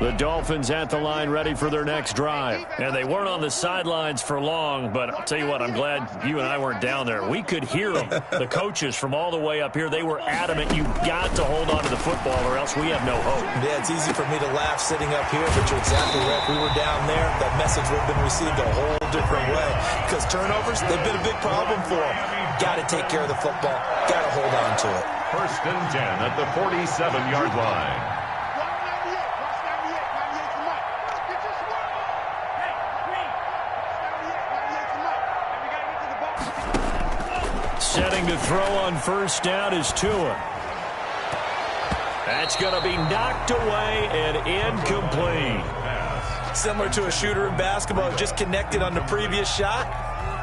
The Dolphins at the line ready for their next drive. And they weren't on the sidelines for long, but I'll tell you what, I'm glad you and I weren't down there. We could hear them, the coaches from all the way up here. They were adamant, you've got to hold on to the football or else we have no hope. Yeah, it's easy for me to laugh sitting up here, but you're exactly right. If we were down there, that message would have been received a whole different way. Because turnovers, they've been a big problem for them. Got to take care of the football. Got to hold on to it. 1st and 10 at the 47-yard line. Setting to throw on first down is Tua. That's going to be knocked away and incomplete. Similar to a shooter in basketball, just connected on the previous shot.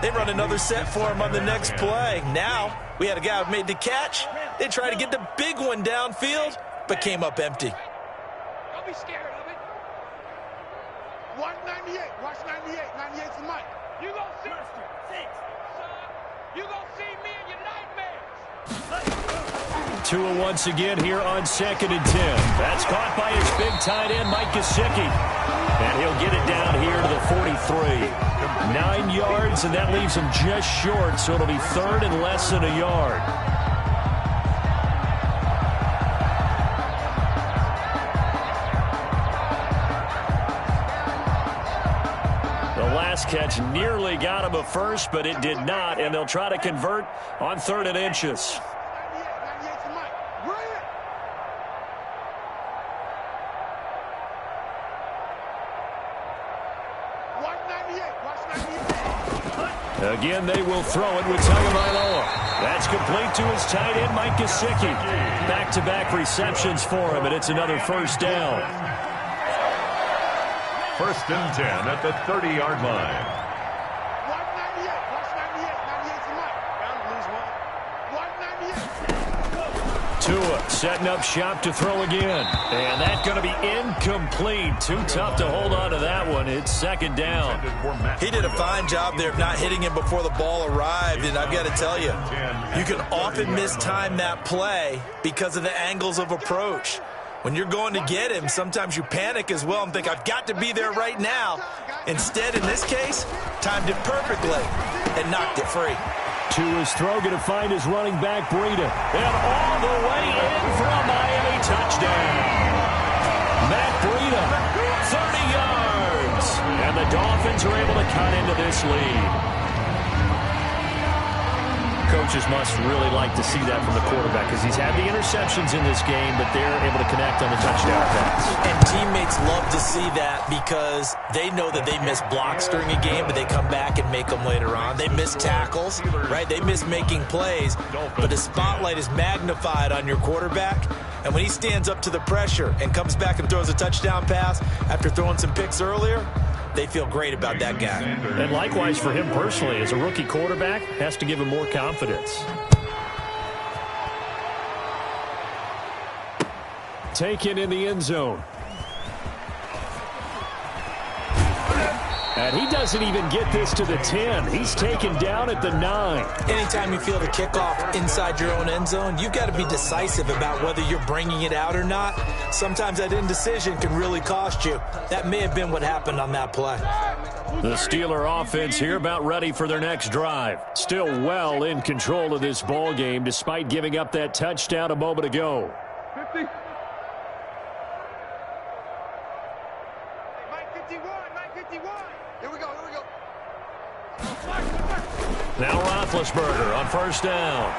They run another set for him on the next play. Now, we had a guy who made the catch. They tried to get the big one downfield, but came up empty. Don't be scared of it. 198. Watch 98. 98's the mic. You gonna see 6. You gonna see me in your nightmares. Tua once again here on 2nd and 10. That's caught by his big tight end, Mike Gesicki. And he'll get it down here to the 43. 9 yards, and that leaves him just short, so it'll be 3rd and less than a yard. Catch nearly got him a first, but it did not, and they'll try to convert on 3rd and inches. Watch Again, they will throw it with Tagovailoa. That's complete to his tight end, Mike Gesicki. Back-to-back receptions for him, and it's another first down. 1st and 10 at the 30-yard line. Tua setting up shop to throw again. And that's going to be incomplete. Too tough to hold on to that one. It's 2nd down. He did a fine job there of not hitting him before the ball arrived. And I've got to tell you, you can often mistime that play because of the angles of approach. When you're going to get him, sometimes you panic as well and think, I've got to be there right now. Instead, in this case, timed it perfectly and knocked it free. Tua's throw going to find his running back, Breida. And all the way in for a Miami touchdown. Matt Breida, 30 yards. And the Dolphins are able to cut into this lead. Coaches must really like to see that from the quarterback because he's had the interceptions in this game, but they're able to connect on the touchdown pass. And teammates love to see that because they know that they miss blocks during a game, but they come back and make them later on. They miss tackles, right? They miss making plays, but the spotlight is magnified on your quarterback. And when he stands up to the pressure and comes back and throws a touchdown pass after throwing some picks earlier, they feel great about that guy. And likewise for him personally, as a rookie quarterback, has to give him more confidence. Taken in the end zone. And he doesn't even get this to the 10. He's taken down at the 9. Anytime you feel the kickoff inside your own end zone, you've got to be decisive about whether you're bringing it out or not. Sometimes that indecision can really cost you. That may have been what happened on that play. The Steeler offense here about ready for their next drive. Still well in control of this ball game despite giving up that touchdown a moment ago. 50. Now Roethlisberger on 1st down.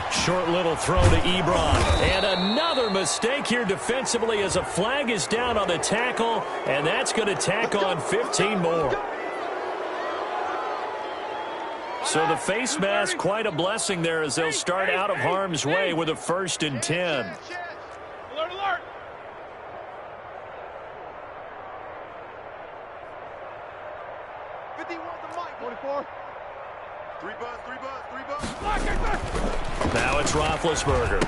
Short little throw to Ebron. And another mistake here defensively as a flag is down on the tackle. And that's going to tack on 15 more. So the face mask, quite a blessing there as they'll start out of harm's way with a 1st and 10. Alert, alert. Now it's Roethlisberger.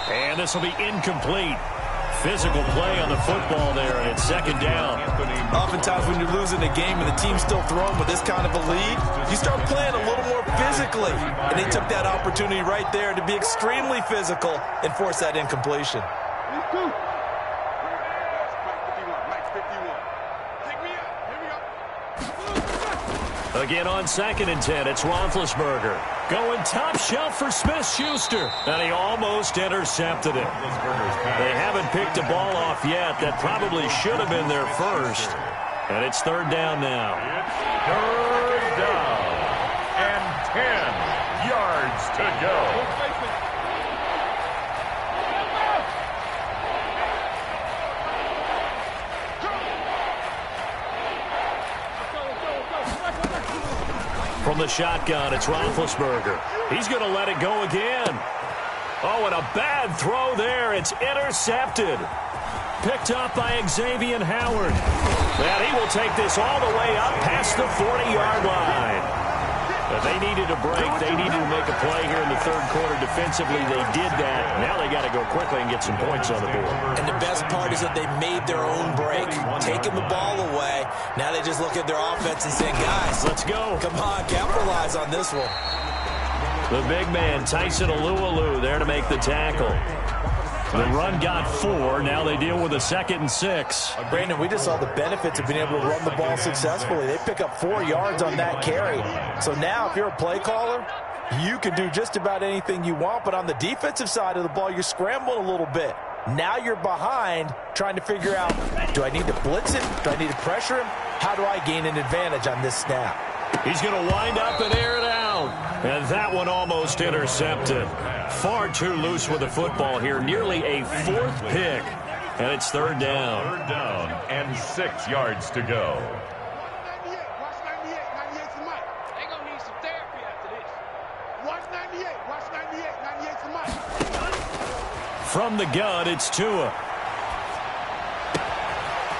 And this will be incomplete. Physical play on the football there, and it's 2nd down. Oftentimes when you're losing a game and the team's still throwing with this kind of a lead, you start playing a little more physically. And they took that opportunity right there to be extremely physical and force that incompletion. Again on 2nd and 10, it's Roethlisberger. Going top shelf for Smith-Schuster. And he almost intercepted it. They haven't picked a ball off yet. That probably should have been their first. And it's 3rd down now. It's 3rd down. And 10 yards to go. From the shotgun, it's Roethlisberger. He's going to let it go again. Oh, and a bad throw there. It's intercepted. Picked up by Xavier Howard. And he will take this all the way up past the 40-yard line. But they needed a break. They needed to make a play here in the 3rd quarter. Defensively, they did that. Now they got to go quickly and get some points on the board. And the best part is that they made their own break, taking the ball away. Now they just look at their offense and say, guys, let's go. Come on, capitalize on this one. The big man, Tyson Alualu, there to make the tackle. The run got 4. Now they deal with a 2nd and 6. Brandon, we just saw the benefits of being able to run the ball successfully. They pick up 4 yards on that carry. So now if you're a play caller, you can do just about anything you want. But on the defensive side of the ball, you're scrambling a little bit. Now you're behind trying to figure out, do I need to blitz him? Do I need to pressure him? How do I gain an advantage on this snap? He's going to wind up and air it out. And that one almost intercepted. Far too loose with the football here. Nearly a 4th pick. and it's third down. Third down and 6 yards to go. 98. Watch 98. 98 to Mike. They're going to need some therapy after this. Watch 98. Watch 98. 98 to Mike. From the gun, it's Tua.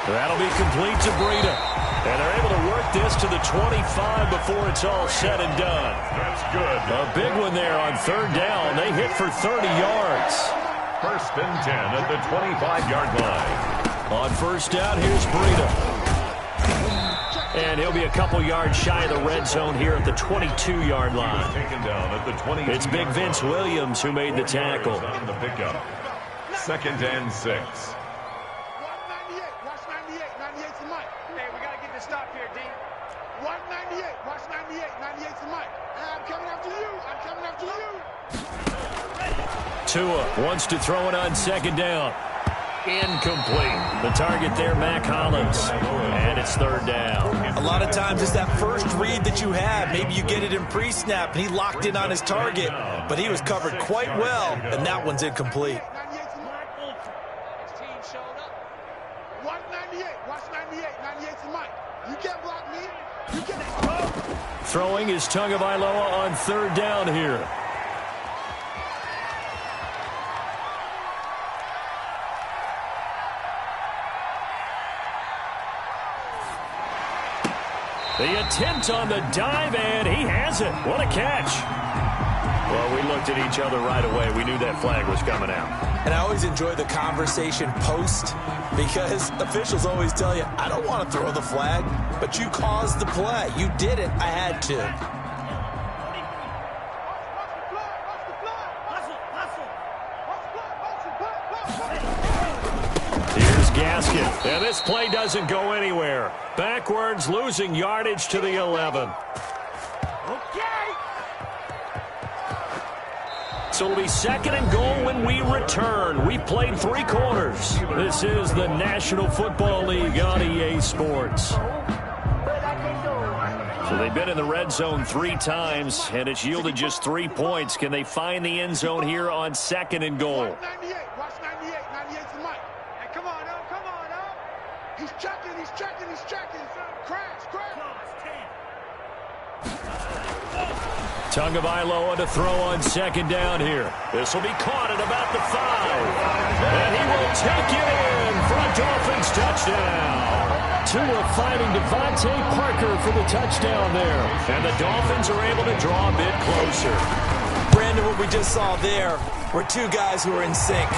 That'll be complete to Breida. And they're able to work this to the 25 before it's all said and done. That's good. A big one there on third down. They hit for 30 yards. First and 10 at the 25-yard line. On first down, here's Breida. And he'll be a couple yards shy of the red zone here at the 22-yard line. Taken down at the 22. It's Big Vince Williams who made the tackle. On the pickup. Second and 6. Stop here, D. Watch 98. Watch 98. 98 to Mike. I'm coming after you. I'm coming after you. Tua wants to throw it on second down. Incomplete. The target there, Mac Hollins. And it's third down. A lot of times it's that first read that you have. Maybe you get it in pre-snap, and he locked in on his target, but he was covered quite well, and that one's incomplete. Watch 98. Watch 98. 98 to Mike. You can't block me. You can't. Throwing is Tagovailoa on third down here. The attempt on the dive, and he has it. What a catch. Well, we looked at each other right away. We knew that flag was coming out. And I always enjoy the conversation post because officials always tell you, I don't want to throw the flag, but you caused the play. You did it. I had to. Here's Gaskin. And this play doesn't go anywhere. Backwards, losing yardage to the 11. So it'll be second and goal when we return. We played 3 quarters. This is the National Football League on EA Sports. So they've been in the red zone 3 times, and it's yielded just 3 points. Can they find the end zone here on second and goal? Watch 98. Watch 98. 98 to Mike. Hey, come on up. Come on up. He's checking. He's checking. He's checking. Crash. Crash. Tagovailoa to throw on second down here. This will be caught at about the 5. And he will take it in for a Dolphins touchdown. Tua finding Devontae Parker for the touchdown there. And the Dolphins are able to draw a bit closer. Brandon, what we just saw there were 2 guys who are in sync.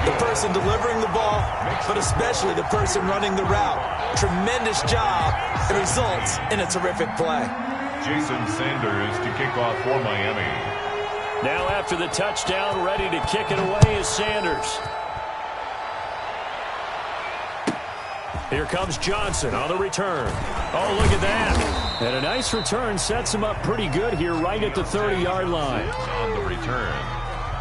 The person delivering the ball, but especially the person running the route. Tremendous job. It results in a terrific play. Jason Sanders to kick off for Miami. Now after the touchdown, ready to kick it away is Sanders. Here comes Johnson on the return. Oh, look at that. And a nice return sets him up pretty good here right at the 30-yard line. On the return,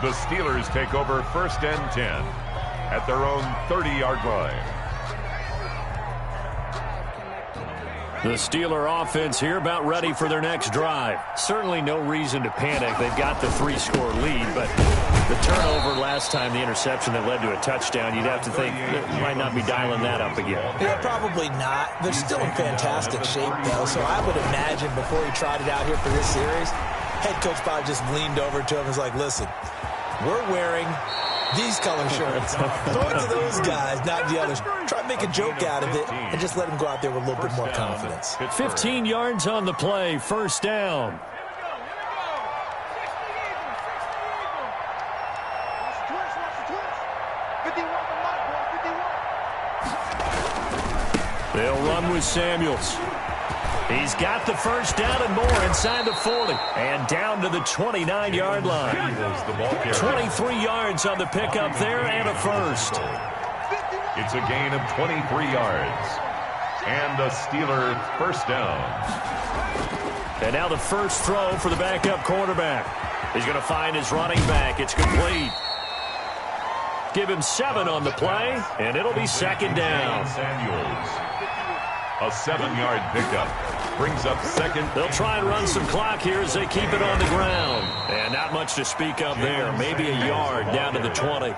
the Steelers take over first and 10 at their own 30-yard line. The Steeler offense here about ready for their next drive. Certainly no reason to panic. They've got the 3-score lead, but the turnover last time, the interception that led to a touchdown, you'd have to think they might not be dialing that up again. Yeah, probably not. They're still in fantastic shape, though, so I would imagine before he tried it out here for this series, head coach probably just leaned over to him and was like, listen, we're wearing these color shirts. Throw it to those guys, not the others. Try to make a joke out of it and just let them go out there with a little bit more confidence. 15 yards on the play, first down. They'll run with Samuels. He's got the first down and more inside the 40. And down to the 29-yard line. 23 yards on the pickup there and a first. It's a gain of 23 yards. And a Steeler first down. And now the first throw for the backup quarterback. He's going to find his running back. It's complete. Give him 7 on the play, and it'll be second down. Samuels. A 7-yard pickup. Brings up second. They'll try and run some clock here as they keep it on the ground. And not much to speak of there. Maybe a yard down to the 20.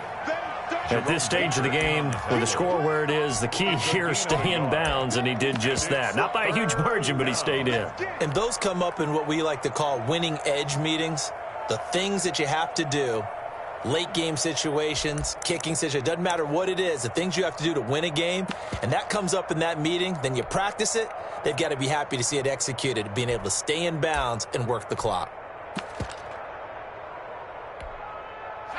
At this stage of the game, with the score where it is, the key here is stay in bounds, and he did just that. Not by a huge margin, but he stayed in. And those come up in what we like to call winning edge meetings. The things that you have to do, late game situations, kicking situations, doesn't matter what it is, the things you have to do to win a game, and that comes up in that meeting, then you practice it, they've got to be happy to see it executed, being able to stay in bounds and work the clock.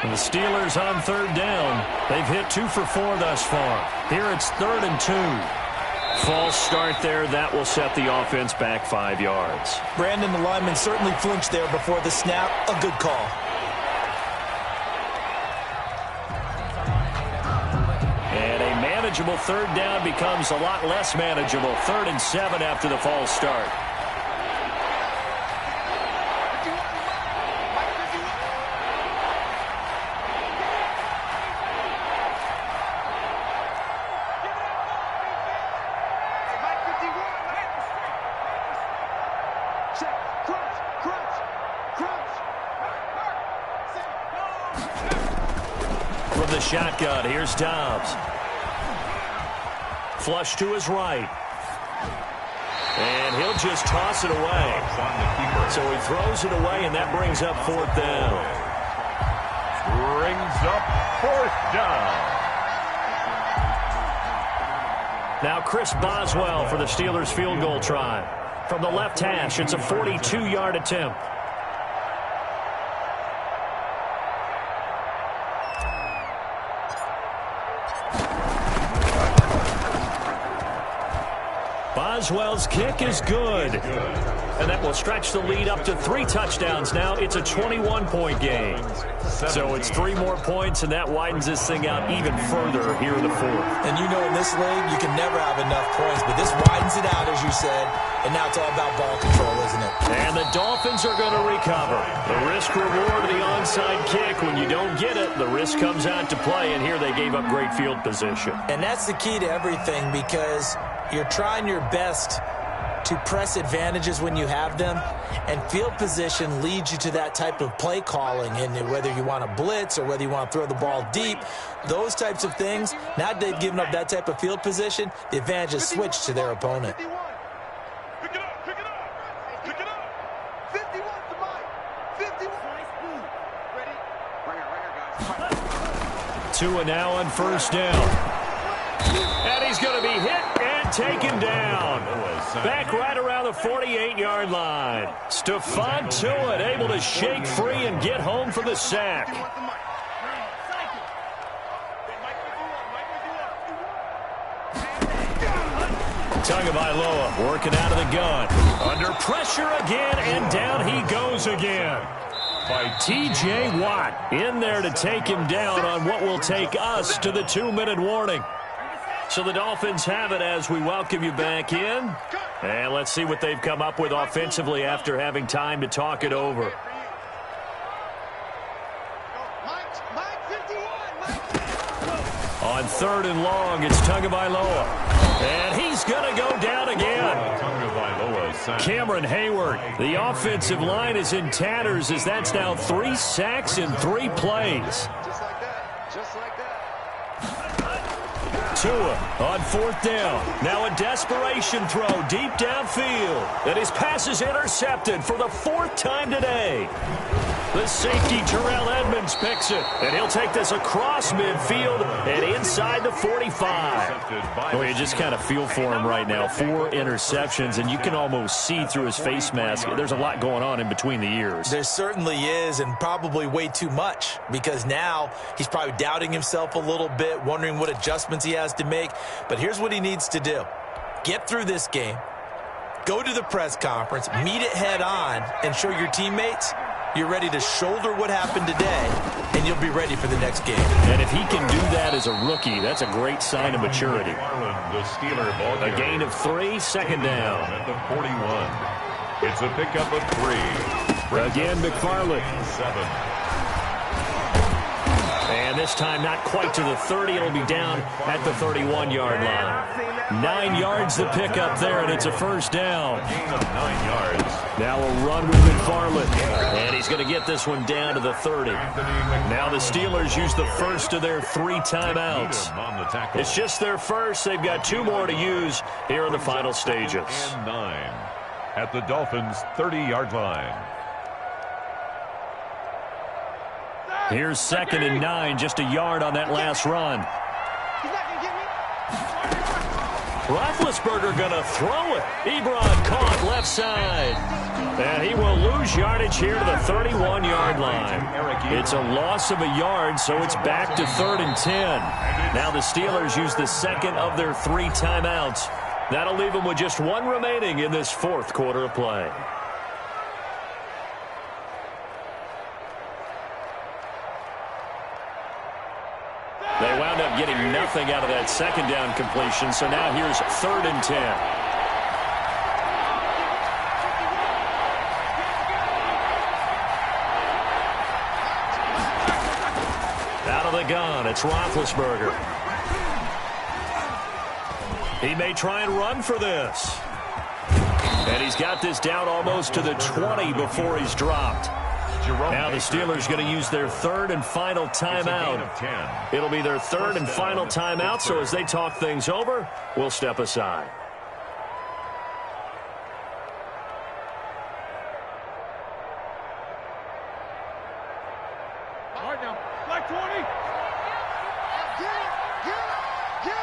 And the Steelers on third down. They've hit 2 for 4 thus far. Here it's 3rd and 2. False start there. That will set the offense back 5 yards. Brandon, the lineman certainly flinched there before the snap. A good call. And a manageable third down becomes a lot less manageable. 3rd and 7 after the false start. From the shotgun, here's Dobbs. Flush to his right. And he'll just toss it away. So he throws it away, and that brings up 4th down. Brings up 4th down. Now Chris Boswell for the Steelers field goal try. From the left hash, it's a 42-yard attempt. Boswell's kick is good. And that will stretch the lead up to 3 touchdowns now. It's a 21-point game. So it's 3 more points, and that widens this thing out even further here in the 4th. And you know in this league, you can never have enough points, but this widens it out, as you said, and now it's all about ball control, isn't it? And the Dolphins are going to recover. The risk-reward of the onside kick, when you don't get it, the risk comes out to play, and here they gave up great field position. And that's the key to everything, because you're trying your best to press advantages when you have them, and field position leads you to that type of play calling, and whether you want to blitz or whether you want to throw the ball deep, those types of things, now that they've given up that type of field position, the advantage is switched to their opponent. Pick it up, pick it up, pick it up. 51 to Mike. 51. Ready? Right here, guys. Tua now on 1st down. And he's going to be hit and taken down. Back right around the 48-yard line. Stephon Tuitt able to shake free and get home for the sack. Tagovailoa working out of the gun. Under pressure again, and down he goes again. By T.J. Watt in there to take him down on what will take us to the 2-minute warning. So the Dolphins have it as we welcome you back in. And let's see what they've come up with offensively after having time to talk it over. On 3rd and long, it's Tagovailoa. And he's going to go down again. Cameron Hayward. The offensive line is in tatters as that's now 3 sacks in 3 plays. Just like that. Just like that. Tua on 4th down. Now a desperation throw deep downfield. And his pass is intercepted for the 4th time today. The safety, Terrell Edmonds, picks it. And he'll take this across midfield and inside the 45. Well, you just kind of feel for him right now. 4 interceptions, and you can almost see through his face mask. There's a lot going on in between the ears. There certainly is, and probably way too much, because now he's probably doubting himself a little bit, wondering what adjustments he has to make. But here's what he needs to do. Get through this game, go to the press conference, meet it head on, and show your teammates you're ready to shoulder what happened today, and you'll be ready for the next game. And if he can do that as a rookie, that's a great sign of maturity. A gain of 3, 2nd down. At the 41. It's a pickup of 3. Again, McFarland. 7. And And this time not quite to the 30. It'll be down at the 31-yard line. 9 yards to pick up there, and it's a first down. Gain of 9 yards. Now a run with McFarland. And he's going to get this one down to the 30. Now the Steelers use the first of their 3 timeouts. It's just their first. They've got 2 more to use here in the final stages. And 9 at the Dolphins' 30-yard line. Here's 2nd and 9, just a yard on that last run. Roethlisberger going to throw it. Ebron caught left side. And he will lose yardage here to the 31-yard line. It's a loss of a yard, so it's back to 3rd and 10. Now the Steelers use the second of their 3 timeouts. That'll leave them with just 1 remaining in this 4th quarter of play. They wound up getting nothing out of that 2nd down completion, so now here's 3rd and 10. Out of the gun, it's Roethlisberger. He may try and run for this. And he's got this down almost to the 20 before he's dropped. Now the Steelers going to use their 3rd and final timeout. It'll be their 3rd and final timeout, so as they talk things over, we'll step aside. All right now, like 20. Get it.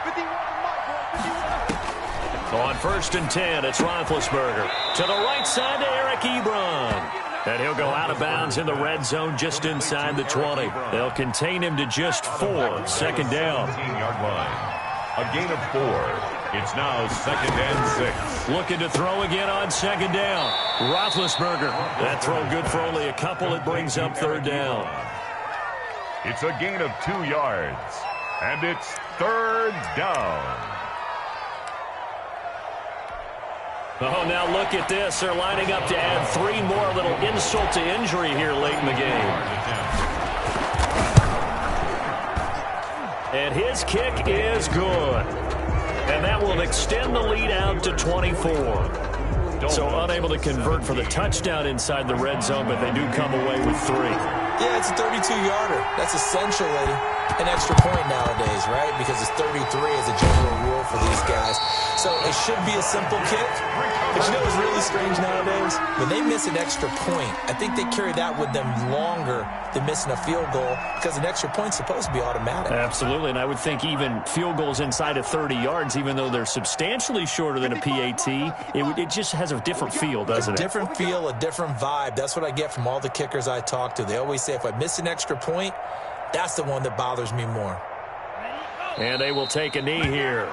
51 to Mike, boy, 51. On 1st and 10, it's Roethlisberger. To the right side to Eric Ebron. And he'll go out of bounds in the red zone just inside the 20. They'll contain him to just 4. 2nd down. 17-yard line. A gain of 4. It's now 2nd and 6. Looking to throw again on 2nd down. Roethlisberger. That throw good for only a couple. It brings up 3rd down. It's a gain of 2 yards. And it's 3rd down. Oh, now look at this. They're lining up to add 3 more. Little insult to injury here late in the game. And his kick is good. And that will extend the lead out to 24. So unable to convert for the touchdown inside the red zone, but they do come away with 3. Yeah, it's a 32-yarder. That's essentially an extra point nowadays, right? Because it's 33 as a general rule for these guys. So it should be a simple kick. But you know what's really strange nowadays? When they miss an extra point, I think they carry that with them longer than missing a field goal because an extra point's supposed to be automatic. Absolutely, and I would think even field goals inside of 30 yards, even though they're substantially shorter than a PAT, it just has a different feel, doesn't it? A different feel, a different vibe. That's what I get from all the kickers I talk to. They always say if I miss an extra point, that's the one that bothers me more. And they will take a knee here.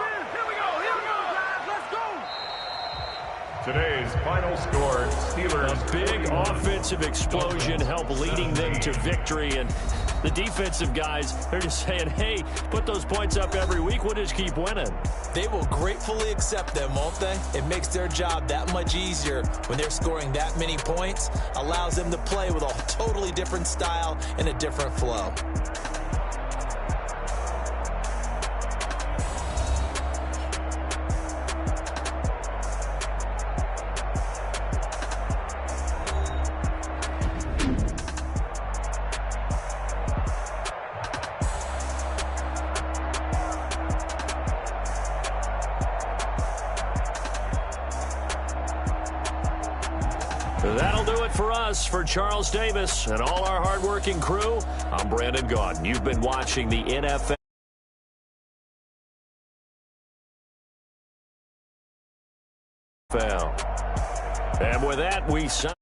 Today's final score, Steelers. A big offensive explosion helped leading them to victory. And the defensive guys, they're just saying, hey, put those points up every week. We'll just keep winning. They will gratefully accept them, won't they? It makes their job that much easier when they're scoring that many points. Allows them to play with a totally different style and a different flow. That'll do it for us. For Charles Davis and all our hardworking crew, I'm Brandon Gaudin. You've been watching the NFL. And with that, we sign.